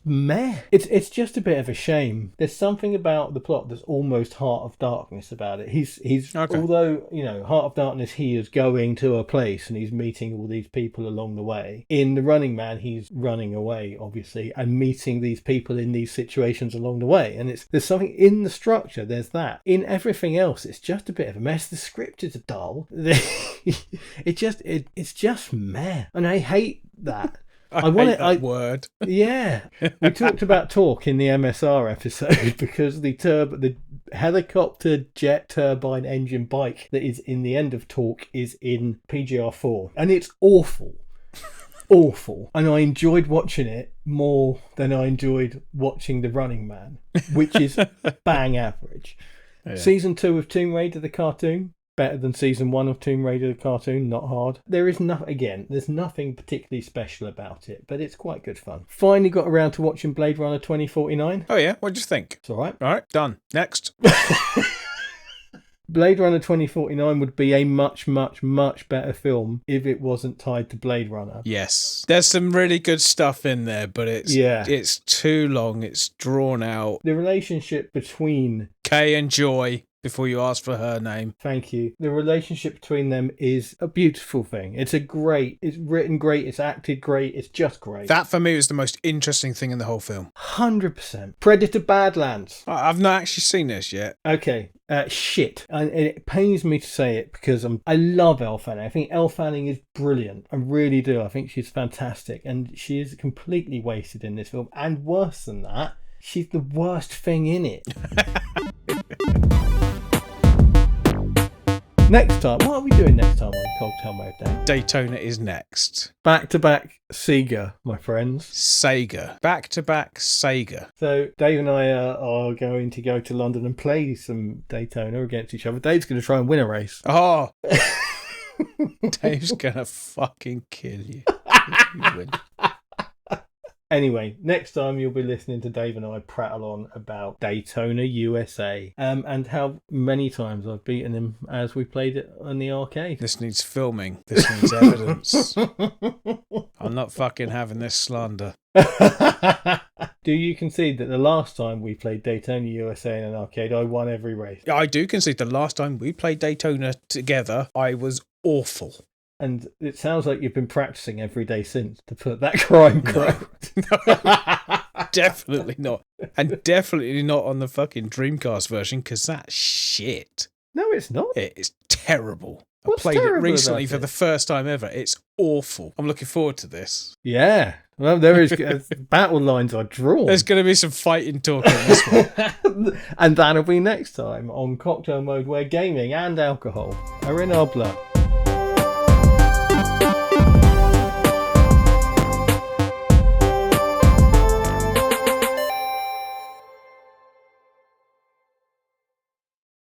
meh. It's just a bit of a shame. There's something about the plot that's almost Heart of Darkness about it. He's okay. Although, Heart of Darkness, he is going to a place and he's meeting all these people along the way. In the Running Man, he's running away, obviously, and meeting these people in these situations along the way. And there's something in the structure, there's that. In everything else, it's just a bit of a mess. The script is dull. It's just meh, and I hate that. I hate that word. Yeah, we talked about torque in the MSR episode because the helicopter jet turbine engine bike that is in the end of Torque is in PGR4, and it's awful. Awful. And I enjoyed watching it more than I enjoyed watching The Running Man, which is bang average. Yeah. Season 2 of Tomb Raider the cartoon, better than season 1 of Tomb Raider the cartoon, not hard. There's nothing particularly special about it, but it's quite good fun. Finally got around to watching Blade Runner 2049. Oh yeah, what'd you think? It's alright. Alright, done. Next. Blade Runner 2049 would be a much, much, much better film if it wasn't tied to Blade Runner. Yes. There's some really good stuff in there, but it's too long, it's drawn out. The relationship between Kay and Joy. before you ask for her name. Thank you. The relationship between them is a beautiful thing. It's written great, it's acted great, it's just great. That for me was the most interesting thing in the whole film. 100%. Predator Badlands. I've not actually seen this yet. Okay. Shit. And it pains me to say it because I love Elle Fanning. I think Elle Fanning is brilliant. I really do. I think she's fantastic. And she is completely wasted in this film. And worse than that, she's the worst thing in it. Next time, what are we doing next time on Cocktail Mode Day? Daytona is next. Back-to-back Sega, my friends. Sega. Back-to-back Sega. So Dave and I are going to go to London and play some Daytona against each other. Dave's going to try and win a race. Oh! Dave's going to fucking kill you. You win. Anyway, next time you'll be listening to Dave and I prattle on about Daytona, USA, and how many times I've beaten him as we played it in the arcade. This needs filming. This needs evidence. I'm not fucking having this slander. Do you concede that the last time we played Daytona, USA in an arcade, I won every race? Yeah, I do concede the last time we played Daytona together, I was awful. And it sounds like you've been practicing every day since to put that crime correct. No, definitely not. And definitely not on the fucking Dreamcast version, because that's shit. No, it's not. It is terrible. What's I played it terrible recently about for it? the first time ever. It's awful. I'm looking forward to this. Yeah. Well, there is battle lines are drawn. There's going to be some fighting talk in this one. And that'll be next time on Cocktail Mode, where gaming and alcohol are in our blood.